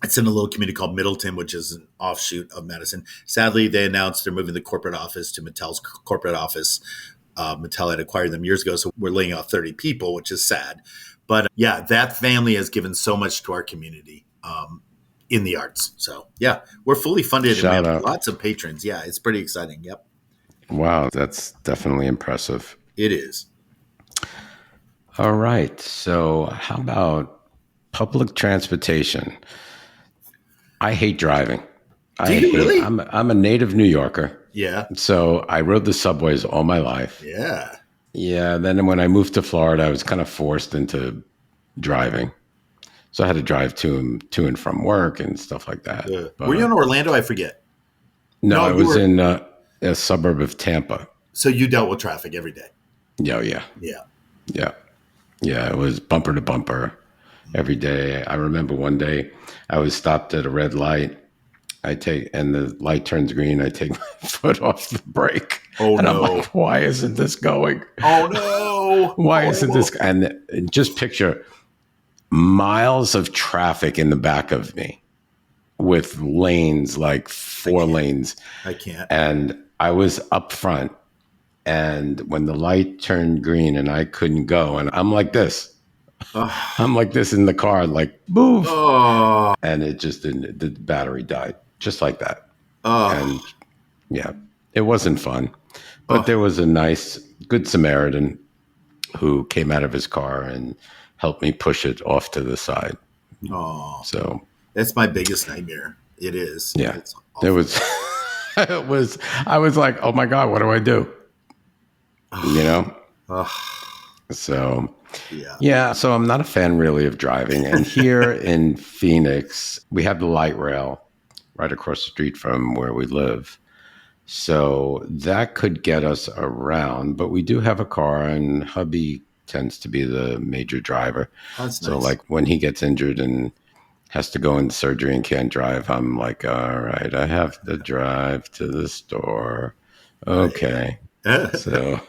it's in a little community called Middleton, which is an offshoot of Madison. Sadly, they announced they're moving the corporate office to Mattel's corporate office. Mattel had acquired them years ago, so we're laying off 30 people, which is sad. But yeah, that family has given so much to our community in the arts. So yeah, we're fully funded. Shout and we have out. lots of patrons. Yeah, it's pretty exciting. Yep. Wow, that's definitely impressive. It is. All right. So how about public transportation? I hate driving. Do you really? I'm a native New Yorker. Yeah. So I rode the subways all my life. Yeah. Yeah. Then when I moved to Florida, I was kind of forced into driving. So I had to drive to and from work and stuff like that. Were you in Orlando? I forget. No, I was in a suburb of Tampa. So you dealt with traffic every day. Yeah. It was bumper to bumper every day. I remember one day I was stopped at a red light. And the light turns green. I take my foot off the brake. Oh, and no. I'm like, why isn't this going? Oh, no. Why isn't this? And just picture miles of traffic in the back of me with lanes, like four lanes. I can't. And I was up front. And when the light turned green and I couldn't go, and I'm like this. I'm like this in the car, like, move. Oh. And it just didn't, the battery died just like that. Oh. And yeah, it wasn't fun. But there was a nice, good Samaritan who came out of his car and helped me push it off to the side. Oh. So that's my biggest nightmare. It is. Yeah. It's it was, I was like, oh my God, what do I do? So yeah, so I'm not a fan really of driving. And here in Phoenix, we have the light rail right across the street from where we live. So that could get us around, but we do have a car and hubby tends to be the major driver. That's so nice. Like when he gets injured and has to go into surgery and can't drive, I'm like, all right, I have to drive to the store. Okay. So,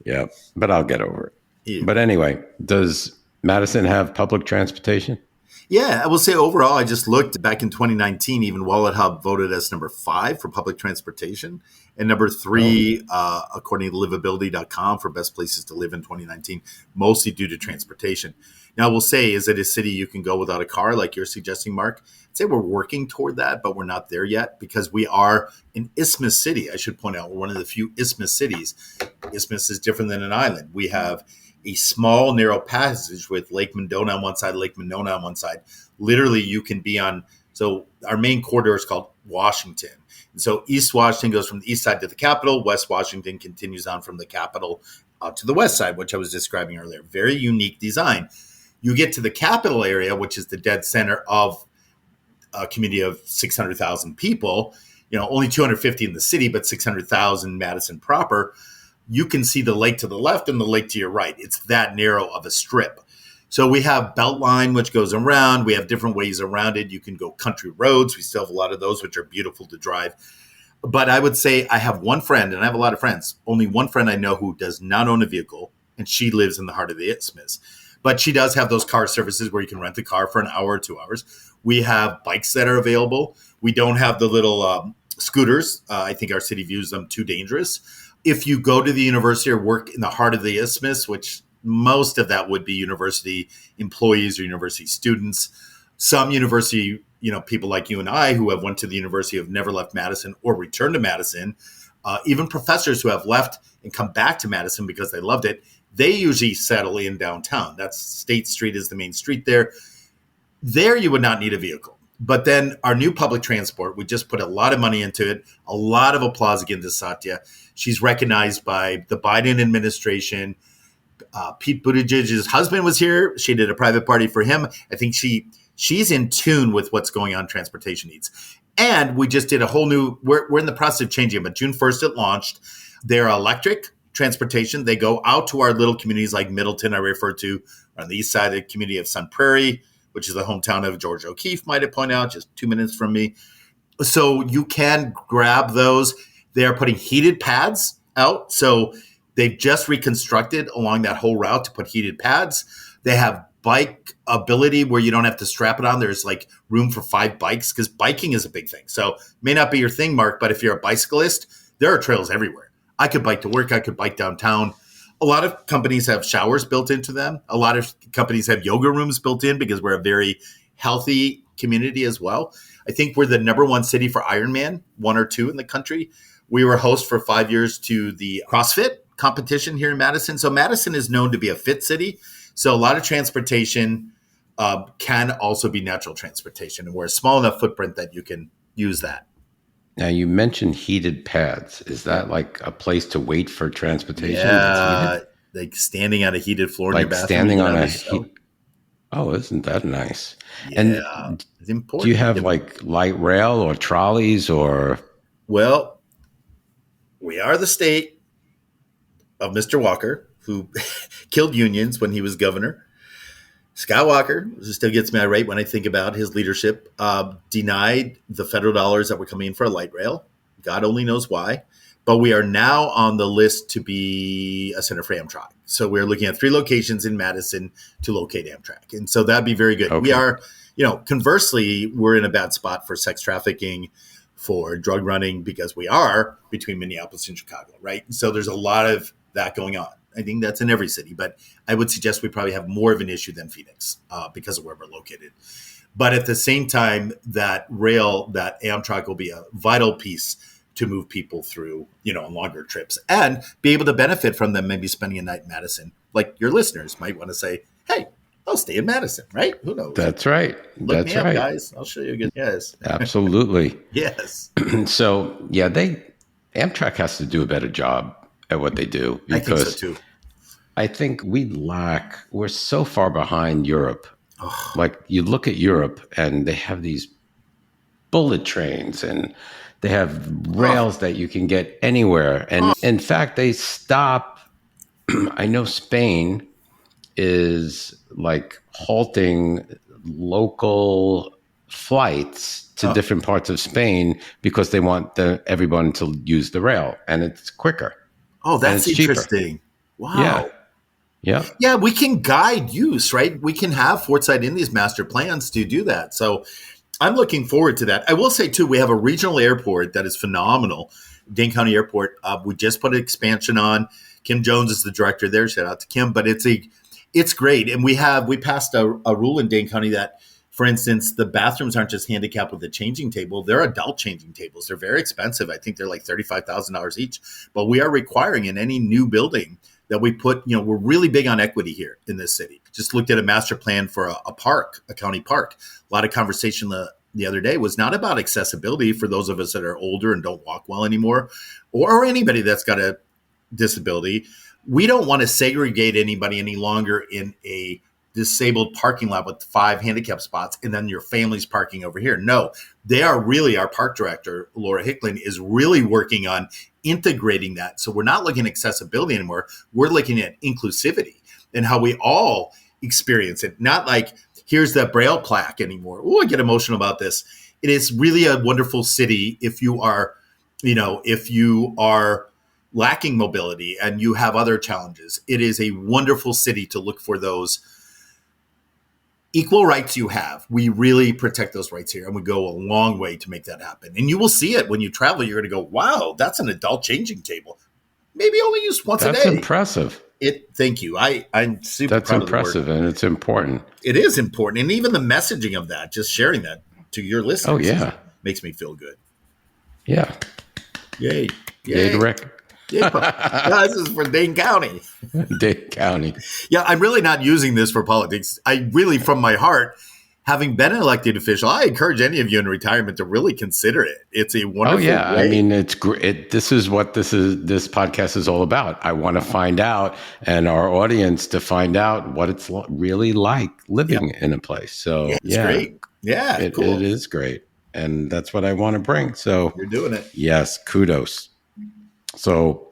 yeah, but I'll get over it. Yeah. But anyway, does Madison have public transportation? Yeah, I will say overall, I just looked back in 2019, even Wallet Hub voted as number 5 for public transportation and number 3, according to livability.com, for best places to live in 2019, mostly due to transportation. Now, we'll say, is it a city you can go without a car like you're suggesting, Mark? I'd say we're working toward that, but we're not there yet because we are an isthmus city. I should point out, we're one of the few isthmus cities. Isthmus is different than an island. We have a small, narrow passage with Lake Mendota on one side, Lake Monona on one side. Literally, you can be on So our main corridor is called Washington. And so East Washington goes from the east side to the Capitol. West Washington continues on from the Capitol to the west side, which I was describing earlier. Very unique design. You get to the Capitol area, which is the dead center of a community of 600,000 people, only 250 in the city, but 600,000 Madison proper. You can see the lake to the left and the lake to your right. It's that narrow of a strip. So we have Beltline, which goes around. We have different ways around it. You can go country roads. We still have a lot of those, which are beautiful to drive. But I would say I have one friend, and I have a lot of friends, only one friend I know who does not own a vehicle, and she lives in the heart of the Isthmus. But she does have those car services where you can rent a car for an hour or 2 hours. We have bikes that are available. We don't have the little scooters. I think our city views them too dangerous. If you go to the university or work in the heart of the Isthmus, which most of that would be university employees or university students, some university, people like you and I who have went to the university have never left Madison or returned to Madison, even professors who have left and come back to Madison because they loved it, they usually settle in downtown. That's State Street is the main street there. There you would not need a vehicle. But then our new public transport, we just put a lot of money into it, a lot of applause again to Satya. She's recognized by the Biden administration. Pete Buttigieg's husband was here. She did a private party for him. I think she's in tune with what's going on transportation needs. And we just did a whole new, we're in the process of changing it, but June 1st it launched. They're electric transportation. They go out to our little communities like Middleton, I refer to, on the east side of the community of Sun Prairie, which is the hometown of George O'Keeffe, might have pointed out, just 2 minutes from me. So you can grab those. They are putting heated pads out. So they've just reconstructed along that whole route to put heated pads. They have bike ability where you don't have to strap it on. There's like room for 5 bikes because biking is a big thing. So may not be your thing, Mark, but if you're a bicyclist, there are trails everywhere. I could bike to work. I could bike downtown. A lot of companies have showers built into them. A lot of companies have yoga rooms built in because we're a very healthy community as well. I think we're the number 1 city for Ironman, 1 or 2 in the country. We were host for 5 years to the CrossFit competition here in Madison. So Madison is known to be a fit city. So a lot of transportation can also be natural transportation. And we're a small enough footprint that you can use that. Now, you mentioned heated pads. Is that like a place to wait for transportation? Yeah, like standing on a heated floor in like your bathroom. Standing on a Oh, isn't that nice? Yeah, and it's important. Do you have like light rail or trolleys or? Well, we are the state of Mr. Walker, who killed unions when he was governor. Scott Walker, who still gets me irate when I think about his leadership, denied the federal dollars that were coming in for a light rail. God only knows why. But we are now on the list to be a center for Amtrak. So we're looking at 3 locations in Madison to locate Amtrak. And so that'd be very good. Okay. We are, conversely, we're in a bad spot for sex trafficking, for drug running, because we are between Minneapolis and Chicago, right? So there's a lot of that going on. I think that's in every city, but I would suggest we probably have more of an issue than Phoenix because of where we're located. But at the same time, that rail, that Amtrak will be a vital piece to move people through, on longer trips and be able to benefit from them, maybe spending a night in Madison. Like your listeners might want to say, hey, I'll stay in Madison, right? Who knows? That's right. Look me up, guys. I'll show you a good, yes. Absolutely. Yes. So, yeah, Amtrak has to do a better job at what they do, because I think so too. I think we're so far behind Europe. Oh. Like you look at Europe and they have these bullet trains and they have rails that you can get anywhere. And in fact, they stop. I know Spain is like halting local flights to different parts of Spain because they want everyone to use the rail, and it's quicker. Oh, that's interesting. Cheaper. Wow. Yeah. Yeah, we can guide use, right? We can have Foresight in these master plans to do that. So I'm looking forward to that. I will say, too, we have a regional airport that is phenomenal, Dane County Airport. We just put an expansion on. Kim Jones is the director there. Shout out to Kim. But it's great. And we passed a rule in Dane County that, for instance, the bathrooms aren't just handicapped with a changing table. They're adult changing tables. They're very expensive. I think they're like $35,000 each. But we are requiring in any new building that we put, we're really big on equity here in this city. Just looked at a master plan for a park, a county park. A lot of conversation the other day was not about accessibility for those of us that are older and don't walk well anymore, or anybody that's got a disability. We don't want to segregate anybody any longer in a disabled parking lot with 5 handicap spots and then your family's parking over here. No, they are really, our park director, Laura Hickland, is really working on integrating that. So we're not looking at accessibility anymore. We're looking at inclusivity and how we all experience it. Not like, here's the Braille plaque anymore. Oh, I get emotional about this. It is really a wonderful city if you are, if you are lacking mobility and you have other challenges. It is a wonderful city to look for those equal rights you have. We really protect those rights here, and we go a long way to make that happen. And you will see it when you travel. You're going to go, wow, that's an adult changing table. Maybe only used once a day. That's impressive. Thank you. I'm super That's proud impressive, of the work. and it's important. It is important. And even the messaging of that, just sharing that to your listeners, Oh, yeah. makes me feel good. Yeah. Yay. Yay to Rick. Yeah, this is for Dane County. Dane County. Yeah, I'm really not using this for politics. I really, from my heart, having been an elected official, I encourage any of you in retirement to really consider it. It's a wonderful way. I mean, it's great. This is what this podcast is all about. I want to find out, and our audience to find out what it's really like living in a place. So it's great. Yeah, cool. It is great. And that's what I want to bring. So you're doing it. Yes, kudos. So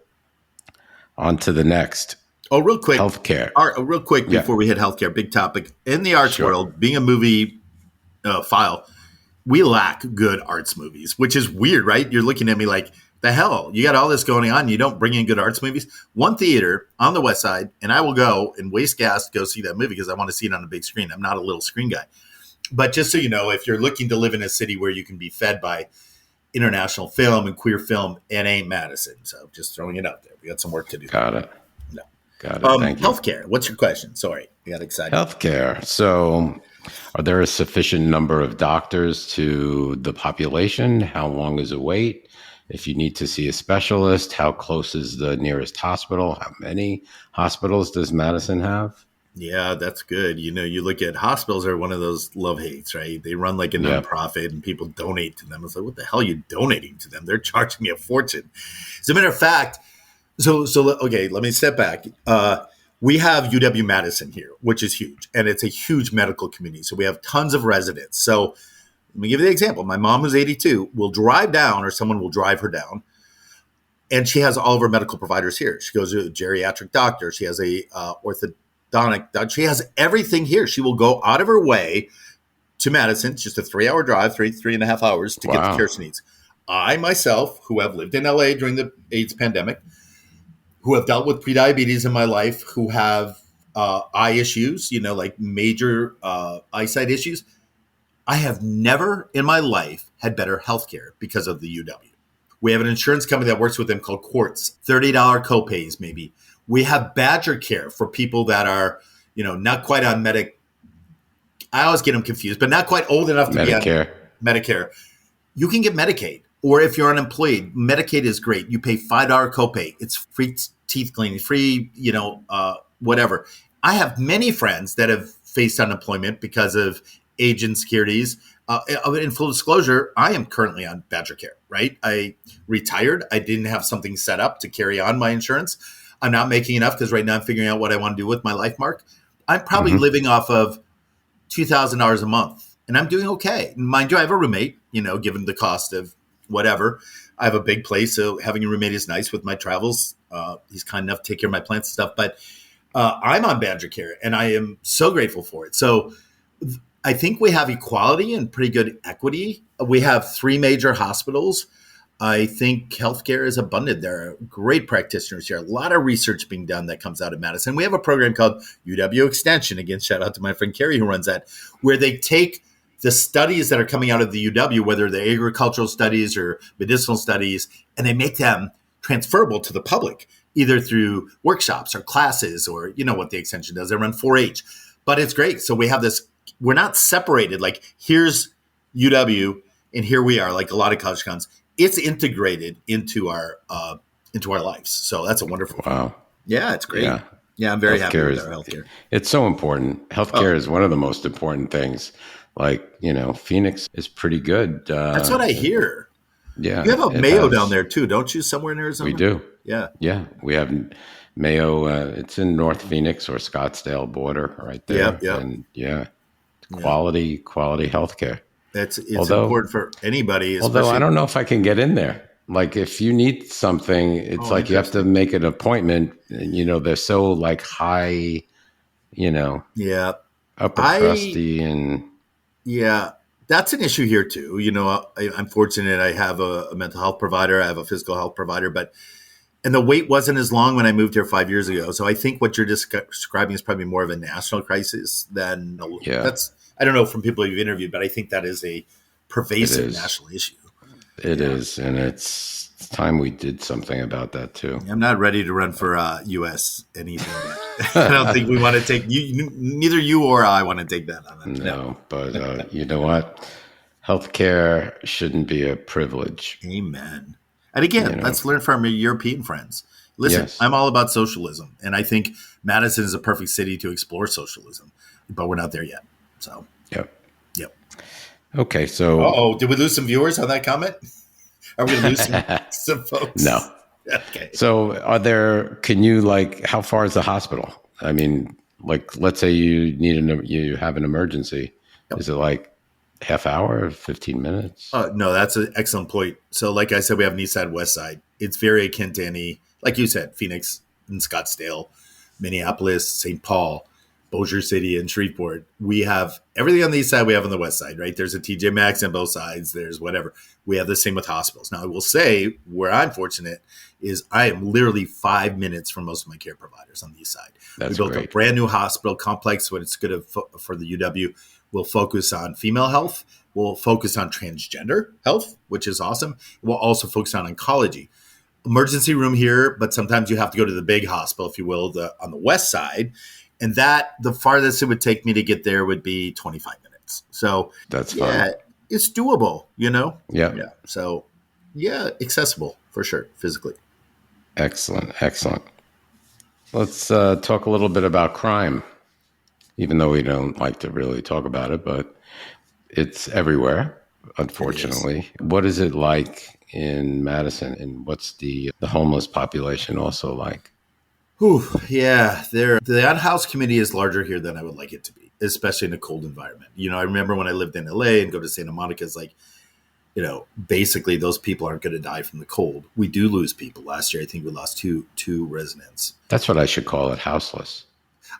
on to the next. Oh, real quick. Healthcare. Real quick before we hit healthcare, big topic. In the arts world, being a movie file, we lack good arts movies, which is weird, right? You're looking at me like, the hell? You got all this going on. You don't bring in good arts movies? One theater on the West Side, and I will go and waste gas to go see that movie because I want to see it on a big screen. I'm not a little screen guy. But just so you know, if you're looking to live in a city where you can be fed by international film and queer film, it ain't Madison. So just throwing it out there. We got some work to do. Got it. No. Got it. Thank you. Healthcare. What's your question? Sorry, I got excited. Healthcare. So are there a sufficient number of doctors to the population? How long is a wait? If you need to see a specialist, how close is the nearest hospital? How many hospitals does Madison have? Yeah, that's good. You look at hospitals are one of those love-hates, right? They run like a nonprofit and people donate to them. It's like, what the hell are you donating to them? They're charging me a fortune. As a matter of fact, okay, let me step back. We have UW-Madison here, which is huge, and it's a huge medical community. So we have tons of residents. So let me give you the example. My mom, who's 82, will drive down, or someone will drive her down, and she has all of her medical providers here. She goes to a geriatric doctor. She has a orthodontic. She has everything here. She will go out of her way to Madison. It's just a 3-hour drive, 3.5 hours to get the care she needs. I myself, who have lived in LA during the AIDS pandemic, who have dealt with prediabetes in my life, who have eye issues, like major eyesight issues, I have never in my life had better healthcare because of the UW. We have an insurance company that works with them called Quartz, $30 copays maybe. We have Badger Care for people that are, not quite on I always get them confused, but not quite old enough to be on Medicare. You can get Medicaid, or if you're unemployed, Medicaid is great. You pay $5 copay. It's free teeth cleaning, free, whatever. I have many friends that have faced unemployment because of age insecurities. In full disclosure, I am currently on Badger Care, right? I retired. I didn't have something set up to carry on my insurance. I'm not making enough because right now I'm figuring out what I want to do with my life, Mark. I'm probably living off of $2,000 a month, and I'm doing okay. Mind you, I have a roommate, given the cost of whatever. I have a big place, so having a roommate is nice with my travels. He's kind enough to take care of my plants and stuff, but I'm on Badger Care, and I am so grateful for it. So I think we have equality and pretty good equity. We have 3 major hospitals. I think healthcare is abundant. There are great practitioners here. A lot of research being done that comes out of Madison. We have a program called UW Extension. Again, shout out to my friend Carrie who runs that, where they take the studies that are coming out of the UW, whether they're agricultural studies or medicinal studies, and they make them transferable to the public, either through workshops or classes or, what the extension does. They run 4-H. But it's great. So we have this, we're not separated. Like, here's UW and here we are, like a lot of college towns. It's integrated into our lives. So that's a wonderful thing. Yeah, it's great. Yeah, I'm very happy Healthcare with is our healthcare. it's so important. Healthcare Oh, is one of the most important things. Like, Phoenix is pretty good. that's what I hear. You Yeah, have a it Mayo down has. there too, don't you? Somewhere in We Arizona? do. Yeah. Yeah, we have Mayo. It's in North Phoenix or Scottsdale border right Yep. there, Yep. and yeah, Yeah. quality healthcare. It's Although important for anybody, although I especially. don't know if I can get in there. Like if you need something, it's Oh, like you have to interesting. make an appointment. And, they're so like high, you know, Yeah. upper I crusty and Yeah, that's an issue here too. I'm fortunate. I have a mental health provider. I have a physical health provider, and the wait wasn't as long when I moved here 5 years ago. So I think what you're describing is probably more of a national crisis than yeah, that's. I don't know from people you've interviewed, but I think that is a it pervasive is. national issue. It Yeah, is, and it's time we did something about that too. I'm not ready to run for U.S. anything. I don't think we want to take you. Neither you or I want to take that on. No. No, but you know what? Healthcare shouldn't be a privilege. Amen. And You again, know. let's learn from our European friends. Listen, Yes. I'm all about socialism, and I think Madison is a perfect city to explore socialism, but we're not there yet. So, Yep. yep. Okay. So Oh, did we lose some viewers on that comment? Are we losing some folks? no. Okay. So can you like, how far is the hospital? I mean, like, let's say you have an emergency. Yep. Is it like half hour, 15 minutes? No, that's an excellent point. So, like I said, we have an east side, west side. It's very akin to any, like you said, Phoenix and Scottsdale, Minneapolis, St. Paul, Bossier City, and Shreveport. We have everything on the east side, we have on the west side, right? There's a TJ Maxx on both sides. There's whatever. We have the same with hospitals. Now, I will say where I'm fortunate is I am literally 5 minutes from most of my care providers on the east side. We That's built a great. brand new hospital complex. What it's good for the UW. We'll focus on female health. We'll focus on transgender health, which is awesome. We'll also focus on oncology. Emergency room here, but sometimes you have to go to the big hospital, if you will, on the west side. And the farthest it would take me to get there would be 25 minutes. So, That's yeah, fine. it's doable, Yeah. Yeah. So, yeah, accessible for sure, physically. Excellent. Excellent. Let's talk a little bit about crime, even though we don't like to really talk about it, but it's everywhere, It is. unfortunately. What is it like in Madison, and what's the homeless population also like? Whew, yeah, the unhoused community is larger here than I would like it to be, especially in a cold environment. I remember when I lived in LA and go to Santa Monica, it's like, basically those people aren't going to die from the cold. We do lose people. Last year, I think we lost two residents. That's what I should call it, houseless.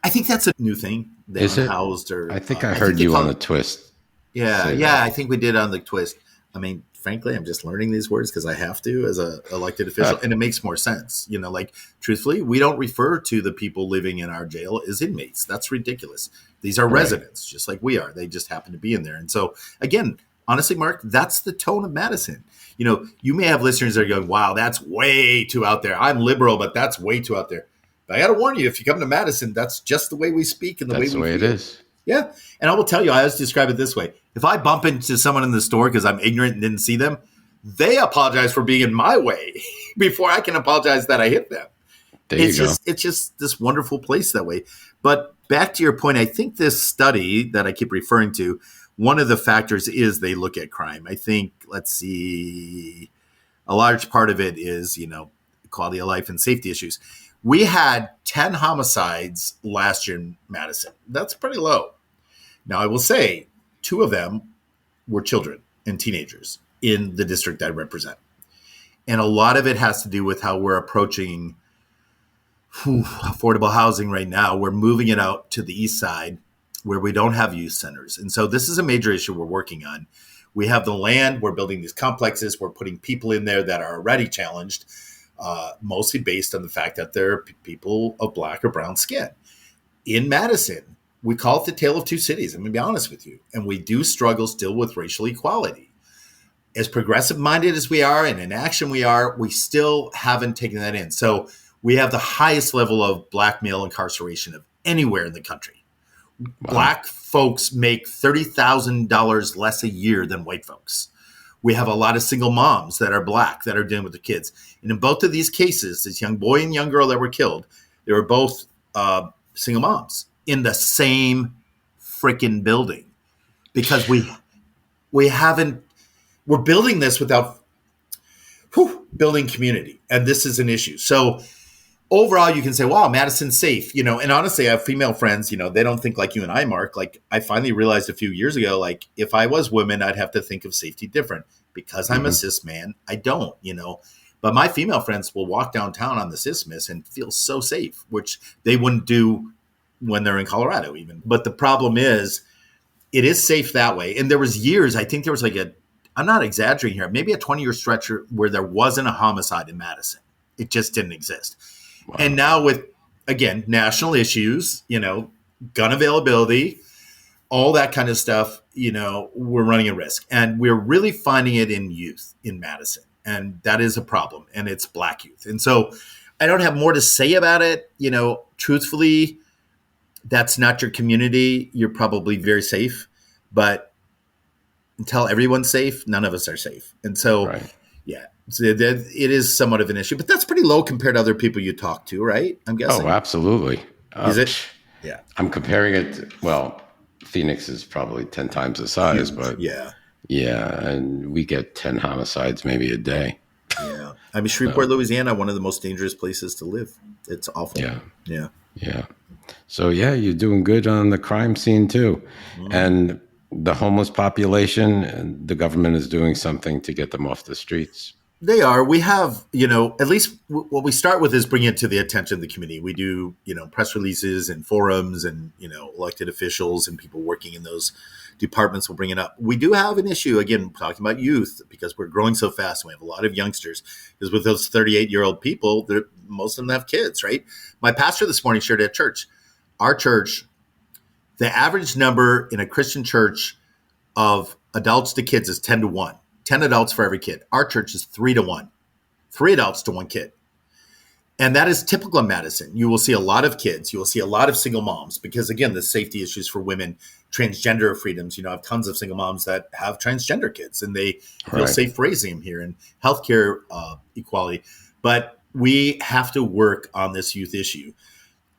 I think that's a new thing. The Is it? unhoused, or I think I I think heard they you call on the it. twist Yeah, say yeah, that. I think we did on the twist. I mean, frankly, I'm just learning these words because I have to as a elected official, and it makes more sense. Like truthfully, we don't refer to the people living in our jail as inmates. That's ridiculous. These are Right. residents, just like we are. They just happen to be in there. And so, again, honestly, Mark, that's the tone of Madison. You may have listeners that are going, "Wow, that's way too out there." I'm liberal, but that's way too out there. But I got to warn you, if you come to Madison, that's just the way we speak and the way That's the we way it feel. is. Yeah. And I will tell you, I always describe it this way. If I bump into someone in the store because I'm ignorant and didn't see them, they apologize for being in my way before I can apologize that I hit them. There you go. It's just this wonderful place that way. But back to your point, I think this study that I keep referring to, one of the factors is they look at crime. I think, let's see, a large part of it is, quality of life and safety issues. We had 10 homicides last year in Madison. That's pretty low. Now, I will say 2 of them were children and teenagers in the district I represent. And a lot of it has to do with how we're approaching affordable housing right now. We're moving it out to the east side where we don't have youth centers. And so this is a major issue we're working on. We have the land. We're building these complexes. We're putting people in there that are already challenged, mostly based on the fact that they're people of black or brown skin. In Madison, we call it the tale of two cities. I'm going to be honest with you. And we do struggle still with racial equality. As progressive minded as we are and in action we are, we still haven't taken that in. So we have the highest level of black male incarceration of anywhere in the country. Wow. Black folks make $30,000 less a year than white folks. We have a lot of single moms that are black that are dealing with their kids. And in both of these cases, this young boy and young girl that were killed, they were both single moms in the same freaking building because we're building this without building community. And this is an issue. So overall, you can say, wow, Madison's safe, and honestly, I have female friends, they don't think like you and I, Mark. Like I finally realized a few years ago, like if I was women, I'd have to think of safety different because I'm a cis man. I don't, but my female friends will walk downtown on the cis and feel so safe, which they wouldn't do when they're in Colorado even. But the problem is it is safe that way. And there was years, I think there was I'm not exaggerating here, maybe a 20-year stretch where there wasn't a homicide in Madison. It just didn't exist. Wow. And now with, again, national issues, gun availability, all that kind of stuff, we're running a risk. And we're really finding it in youth in Madison. And that is a problem. And it's Black youth. And so I don't have more to say about it. Truthfully, that's not your community. You're probably very safe. But until everyone's safe, none of us are safe. And so, right. Yeah, so it is somewhat of an issue. But that's pretty low compared to other people you talk to, right? I'm guessing. Oh, absolutely. Is it? Yeah. I'm comparing it. Phoenix is probably 10 times the size, but yeah, and we get 10 homicides maybe a day. Yeah. I mean, Shreveport, Louisiana, one of the most dangerous places to live. It's awful. Yeah. So, you're doing good on the crime scene too. And the homeless population, the government is doing something to get them off the streets. They are. We have, at least what we start with is bringing it to the attention of the community. We do, press releases and forums and, elected officials and people working in those departments will bring it up. We do have an issue, again, talking about youth because we're growing so fast. And we have a lot of youngsters because with those 38-year-old people, most of them have kids, right? My pastor this morning shared at church, our church, the average number in a Christian church of adults to kids is 10 to 1. 10 adults for every kid. Our church is 3 to 1. 3 adults to 1 kid. And that is typical in Madison. You will see a lot of kids. You will see a lot of single moms because, again, the safety issues for women, transgender freedoms. I have tons of single moms that have transgender kids and they feel safe raising them here and healthcare equality. But we have to work on this youth issue.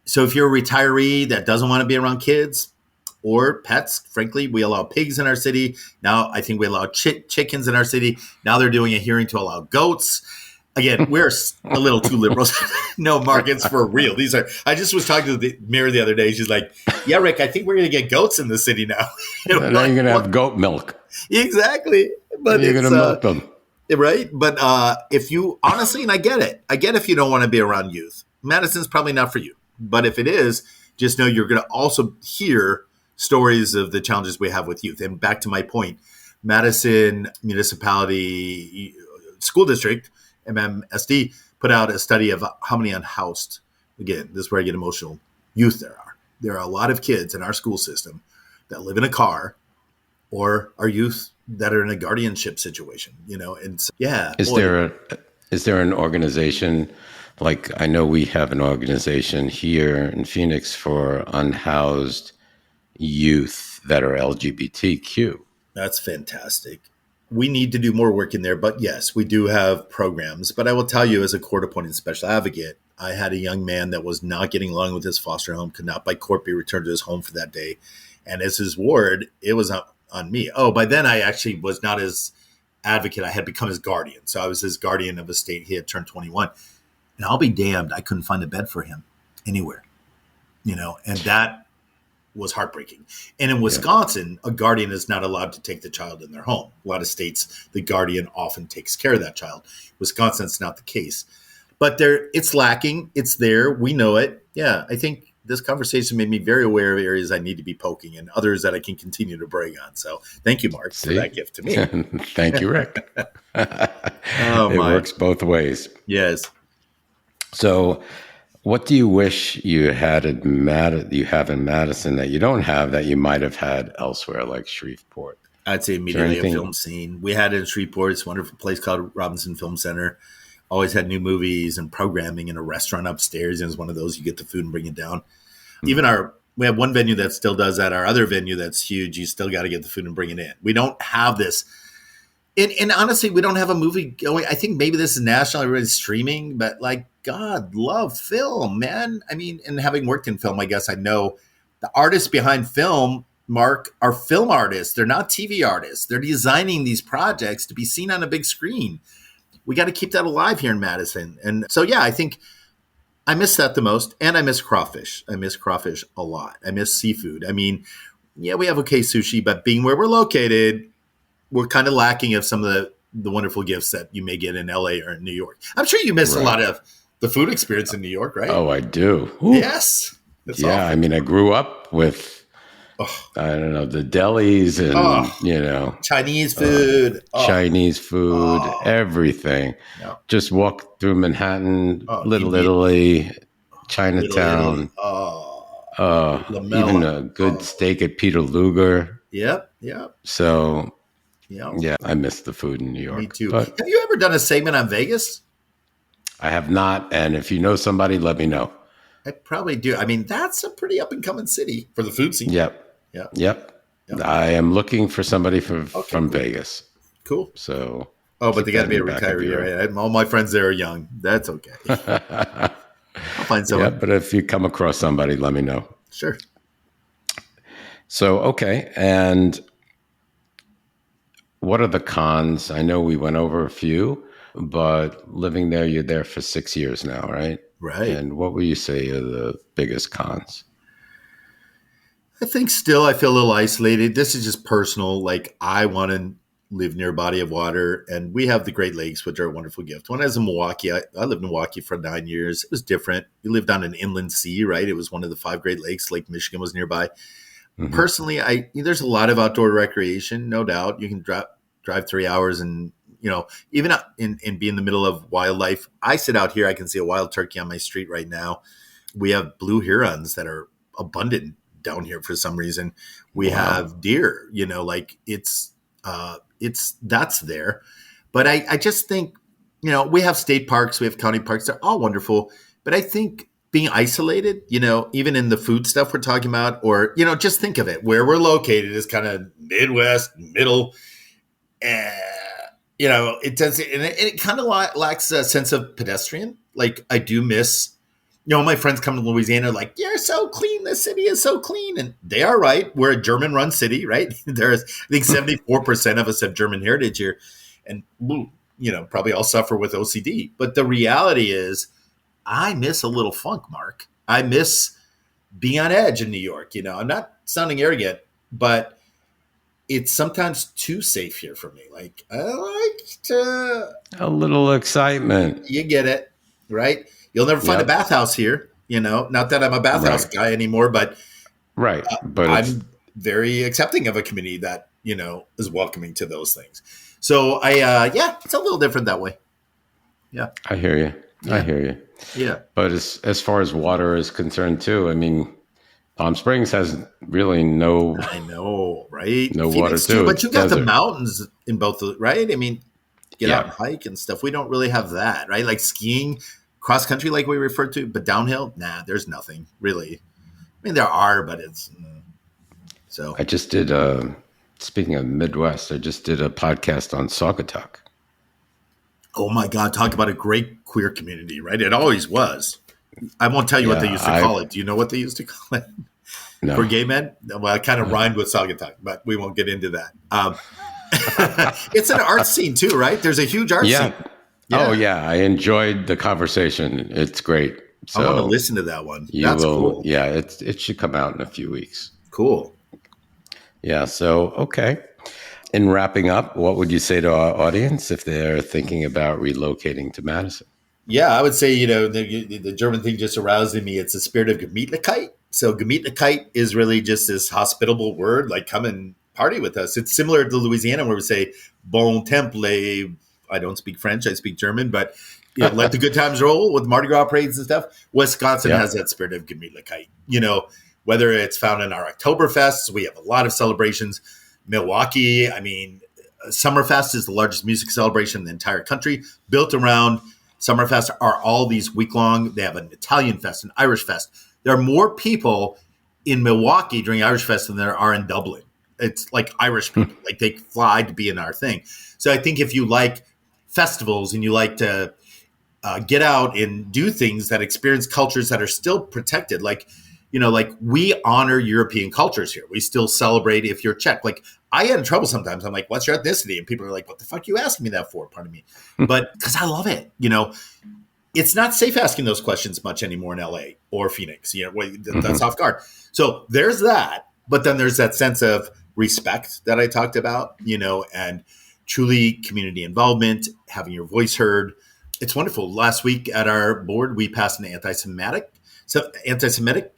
So if you're a retiree that doesn't want to be around kids or pets, frankly, we allow pigs in our city. Now I think we allow chickens in our city. Now they're doing a hearing to allow goats. Again, we're a little too liberal. No, Mark, it's for real. I just was talking to the mayor the other day. She's like, yeah, Rick, I think we're going to get goats in the city now. Now you're going to have goat milk. Exactly. But you're going to milk them. Right. But if you honestly, and I get it if you don't want to be around youth. Madison's probably not for you. But if it is, just know you're going to also hear stories of the challenges we have with youth. And back to my point, Madison Municipality School District, MMSD, put out a study of how many unhoused, again, this is where I get emotional, youth there are. There are a lot of kids in our school system that live in a car or are youth that are in a guardianship situation, and so, Is there an organization? Like I know we have an organization here in Phoenix for unhoused youth that are LGBTQ. That's fantastic. We need to do more work in there, but yes, we do have programs. But I will tell you, as a court-appointed special advocate, I had a young man that was not getting along with his foster home, could not by court be returned to his home for that day. And as his ward, it was on me. Oh, by then I actually was not his advocate. I had become his guardian. So I was his guardian of a state. He had turned 21. And I'll be damned, I couldn't find a bed for him anywhere, and that was heartbreaking. And in Wisconsin, a guardian is not allowed to take the child in their home. A lot of states, the guardian often takes care of that child. Wisconsin, it's not the case. But it's lacking. It's there. We know it. Yeah, I think this conversation made me very aware of areas I need to be poking and others that I can continue to brag on. So thank you, Mark, for that gift to me. Thank you, Rick. It works both ways. Yes. So what do you wish you have in Madison that you don't have that you might have had elsewhere, like Shreveport? I'd say immediately a film scene. We had it in Shreveport. It's a wonderful place called Robinson Film Center. Always had new movies and programming in a restaurant upstairs. And it's one of those you get the food and bring it down. Mm-hmm. Even we have one venue that still does that. Our other venue that's huge, you still got to get the food and bring it in. We don't have this. And honestly, we don't have a movie going. I think maybe this is national, everybody's streaming, but God, love film, man. I mean, and having worked in film, I guess I know the artists behind film, Mark, are film artists. They're not TV artists. They're designing these projects to be seen on a big screen. We got to keep that alive here in Madison. And so, yeah, I think I miss that the most. And I miss crawfish. I miss crawfish a lot. I miss seafood. I mean, yeah, we have okay sushi, but being where we're located, we're kind of lacking of some of the wonderful gifts that you may get in LA or in New York. I'm sure you miss a lot of the food experience in New York, right? Oh, I do. Ooh. Yes. That's awful. I mean, I grew up with, I don't know, the delis and, Chinese food. Everything. Yeah. Just walk through Manhattan, Little Italy, Chinatown. Even a good steak at Peter Luger. Yep. So, yeah, I miss the food in New York. Me too. Have you ever done a segment on Vegas? I have not. And if you know somebody, let me know. I probably do. I mean, that's a pretty up and coming city for the food scene. Yep. I am looking for somebody from Vegas. Cool. So. But they got to be a retiree, right? All my friends there are young. That's okay. I'll find someone. Yeah, but if you come across somebody, let me know. Sure. So, okay. And what are the cons? I know we went over a few, but living there, you're there for 6 years now, right? Right. And what would you say are the biggest cons? I think still I feel a little isolated. This is just personal. Like, I want to live near a body of water, and we have the Great Lakes, which are a wonderful gift. When I was in Milwaukee, I lived in Milwaukee for 9 years. It was different. We lived on an inland sea, right? It was one of the 5 Great Lakes. Lake Michigan was nearby. Mm-hmm. Personally, there's a lot of outdoor recreation, no doubt. You can drive 3 hours and, even and be in the middle of wildlife. I sit out here. I can see a wild turkey on my street right now. We have blue herons that are abundant down here for some reason. We have deer, that's there. But I just think, we have state parks, we have county parks. They're all wonderful. But I think being isolated, even in the food stuff we're talking about, or, just think of it, where we're located is kind of Midwest, middle. It does, and it kind of lacks a sense of pedestrian. Like, I do miss, my friends come to Louisiana, like, you're so clean. The city is so clean. And they are right. We're a German-run city, right? There's, I think 74% of us have German heritage here. And, probably all suffer with OCD. But the reality is, I miss a little funk, Mark. I miss being on edge in New York. I'm not sounding arrogant, but it's sometimes too safe here for me. Like, I like to... A little excitement. You get it, right? You'll never find a bathhouse here, not that I'm a bathhouse guy anymore, but but I'm very accepting of a community that, is welcoming to those things. So it's a little different that way. Yeah. I hear you. Yeah. I hear you. Yeah. But as far as water is concerned too, I mean, Palm Springs has really no... I know, right? No Phoenix water too. But you got the mountains in both, right? I mean, get out and hike and stuff. We don't really have that, right? Like skiing, cross country, like we referred to, but downhill, there's nothing really. I mean, there are, but it's so. I just did. Speaking of Midwest, I just did a podcast on Saugatuck. Oh my God! Talk about a great queer community, right? It always was. I won't tell you what they used to call it. Do you know what they used to call it? No. For gay men? Well, I kind of rhymed with Saugatuck, but we won't get into that. It's an art scene too, right? There's a huge art scene. Yeah. Oh yeah, I enjoyed the conversation. It's great. So I want to listen to that one. That's cool. Yeah, it should come out in a few weeks. Cool. Yeah. So okay. In wrapping up, what would you say to our audience if they're thinking about relocating to Madison? Yeah, I would say the German thing just aroused in me. It's the spirit of Gemütlichkeit. So Gemütlichkeit is really just this hospitable word, like come and party with us. It's similar to Louisiana where we say bon temple. I don't speak French, I speak German, but let the good times roll with Mardi Gras parades and stuff. Wisconsin has that spirit of Gemütlichkeit. Whether it's found in our Oktoberfests, we have a lot of celebrations. Milwaukee, I mean, Summerfest is the largest music celebration in the entire country. Built around Summerfest are all these week-long. They have an Italian fest, an Irish fest. There are more people in Milwaukee during Irish Fest than there are in Dublin. It's like Irish people. Like they fly to be in our thing. So I think if you like festivals and you like to get out and do things that experience cultures that are still protected. Like, like we honor European cultures here. We still celebrate if you're Czech. Like I get in trouble sometimes. I'm like, what's your ethnicity? And people are like, what the fuck you asking me that for? Pardon me. But because I love it, it's not safe asking those questions much anymore in LA or Phoenix. That's off guard. So there's that. But then there's that sense of respect that I talked about, and truly community involvement, having your voice heard. It's wonderful. Last week at our board, we passed an anti-Semitic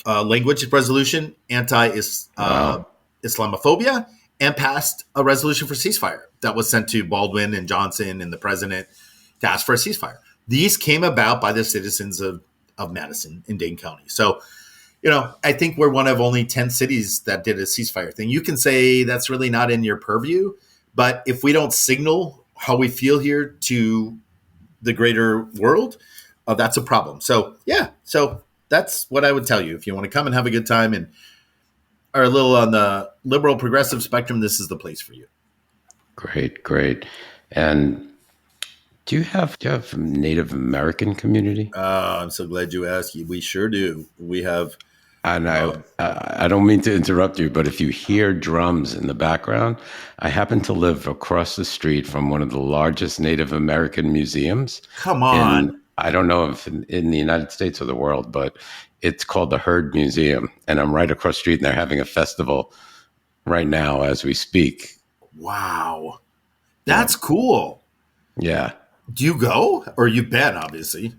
language resolution, Islamophobia, and passed a resolution for ceasefire that was sent to Baldwin and Johnson and the president to ask for a ceasefire. These came about by the citizens of Madison in Dane County. So, I think we're one of only 10 cities that did a ceasefire thing. You can say that's really not in your purview, but if we don't signal how we feel here to the greater world, that's a problem. So, so that's what I would tell you. If you want to come and have a good time and are a little on the liberal progressive spectrum, this is the place for you. Great. And do you have Native American community? I'm so glad you asked. We sure do. We have. And I don't mean to interrupt you, but if you hear drums in the background, I happen to live across the street from one of the largest Native American museums. Come on. I don't know if in the United States or the world, but it's called the Heard Museum. And I'm right across the street and they're having a festival right now as we speak. Wow. That's cool. Yeah. Do you go? Or you've been, obviously.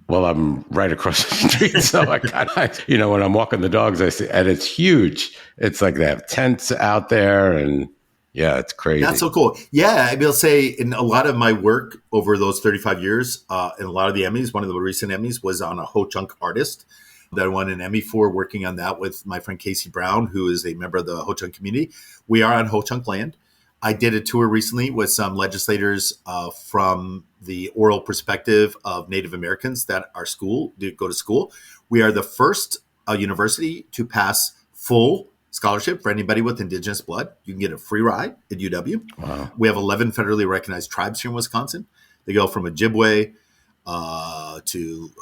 Well, I'm right across the street, so when I'm walking the dogs, I see, and it's huge. It's like they have tents out there, and yeah, it's crazy. That's so cool. Yeah, I will say in a lot of my work over those 35 years, and a lot of the Emmys, one of the recent Emmys was on a Ho-Chunk artist that I won an Emmy for, working on that with my friend Casey Brown, who is a member of the Ho-Chunk community. We are on Ho-Chunk land. I did a tour recently with some legislators from the oral perspective of Native Americans that our school go to school. We are the first university to pass full scholarship for anybody with indigenous blood. You can get a free ride at UW. Wow. We have 11 federally recognized tribes here in Wisconsin. They go from Ojibwe to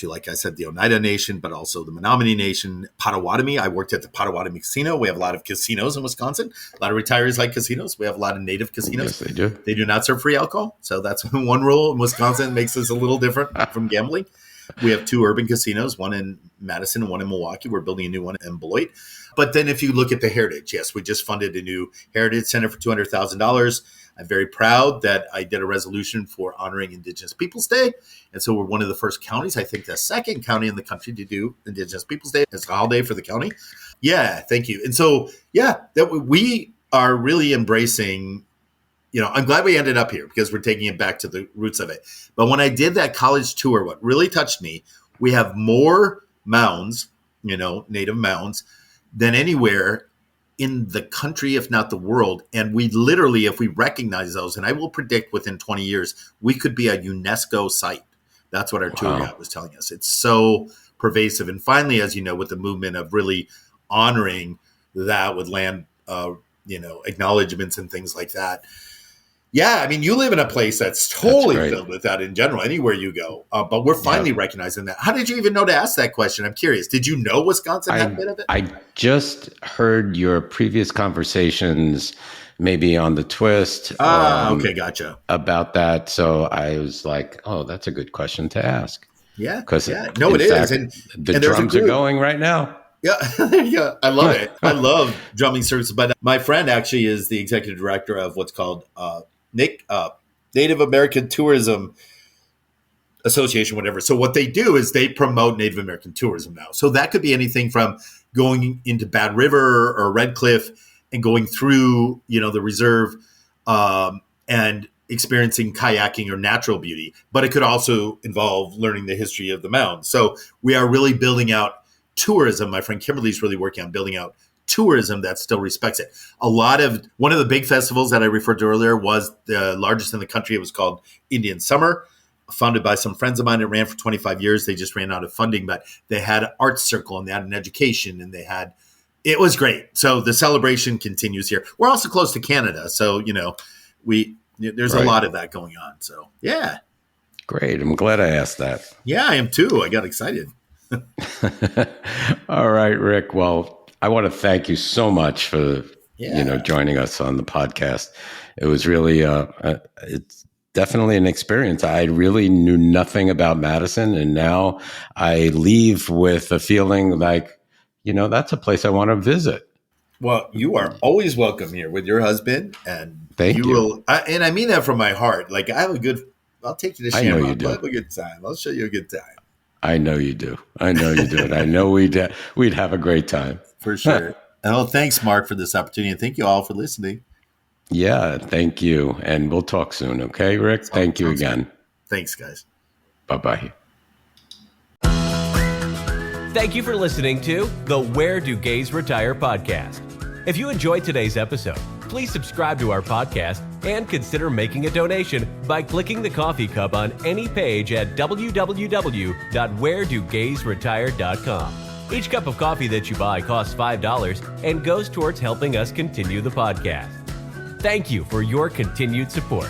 like I said, the Oneida Nation, but also the Menominee Nation, Potawatomi. I worked at the Potawatomi Casino. We have a lot of casinos in Wisconsin. A lot of retirees like casinos. We have a lot of native casinos. Yes, they do. They do not serve free alcohol. So that's one rule in Wisconsin makes us a little different from gambling. We have 2 urban casinos, one in Madison and one in Milwaukee. We're building a new one in Beloit. But then if you look at the heritage, yes, we just funded a new heritage center for $200,000. I'm very proud that I did a resolution for honoring Indigenous Peoples Day. And so we're one of the first counties, I think the second county in the country to do Indigenous Peoples Day. It's a holiday for the county. Yeah, thank you. And so, that we are really embracing, I'm glad we ended up here because we're taking it back to the roots of it. But when I did that college tour, what really touched me, we have more mounds, native mounds, than anywhere in the country, if not the world. And we literally, if we recognize those, and I will predict within 20 years, we could be a UNESCO site. That's what our tour guide was telling us. It's so pervasive. And finally, as you know, with the movement of really honoring that with land, acknowledgements and things like that. Yeah, I mean, you live in a place that's totally filled with that in general, anywhere you go. But we're finally recognizing that. How did you even know to ask that question? I'm curious. Did you know Wisconsin had a bit of it? I just heard your previous conversations, maybe on the Twist. Okay, gotcha. About that. So I was like, oh, that's a good question to ask. Yeah. Because it is. And the drums are going right now. Yeah, yeah, I love it. I love drumming services. But my friend actually is the executive director of what's called Native American Tourism Association, whatever. So what they do is they promote Native American tourism now. So that could be anything from going into Bad River or Red Cliff and going through, the reserve and experiencing kayaking or natural beauty. But it could also involve learning the history of the mounds. So we are really building out tourism. My friend Kimberly's really working on building out tourism that still respects it. One of the big festivals that I referred to earlier was the largest in the country. It was called Indian Summer, founded by some friends of mine. It ran for 25 years. They just ran out of funding, but they had an arts circle and they had an education and it was great. So the celebration continues here. We're also close to Canada. So, there's a lot of that going on. So, yeah. Great. I'm glad I asked that. Yeah, I am too. I got excited. All right, Rick. Well, I want to thank you so much for Yeah. joining us on the podcast. It was really it's definitely an experience. I really knew nothing about Madison, and now I leave with a feeling like, that's a place I want to visit. Well, you are always welcome here with your husband, and Thank you. will. And I mean that from my heart. Like I'll take you to I know Shamrock. you do. We'll have a good time. I'll show you a good time. I know you do. And I know we'd have a great time. For sure. Oh, thanks, Mark, for this opportunity. And thank you all for listening. Yeah, thank you. And we'll talk soon. Okay, Rick? Thank you again. Good. Thanks, guys. Bye-bye. Thank you for listening to the Where Do Gays Retire podcast. If you enjoyed today's episode, please subscribe to our podcast and consider making a donation by clicking the coffee cup on any page at www.wheredogaysretire.com. Each cup of coffee that you buy costs $5 and goes towards helping us continue the podcast. Thank you for your continued support.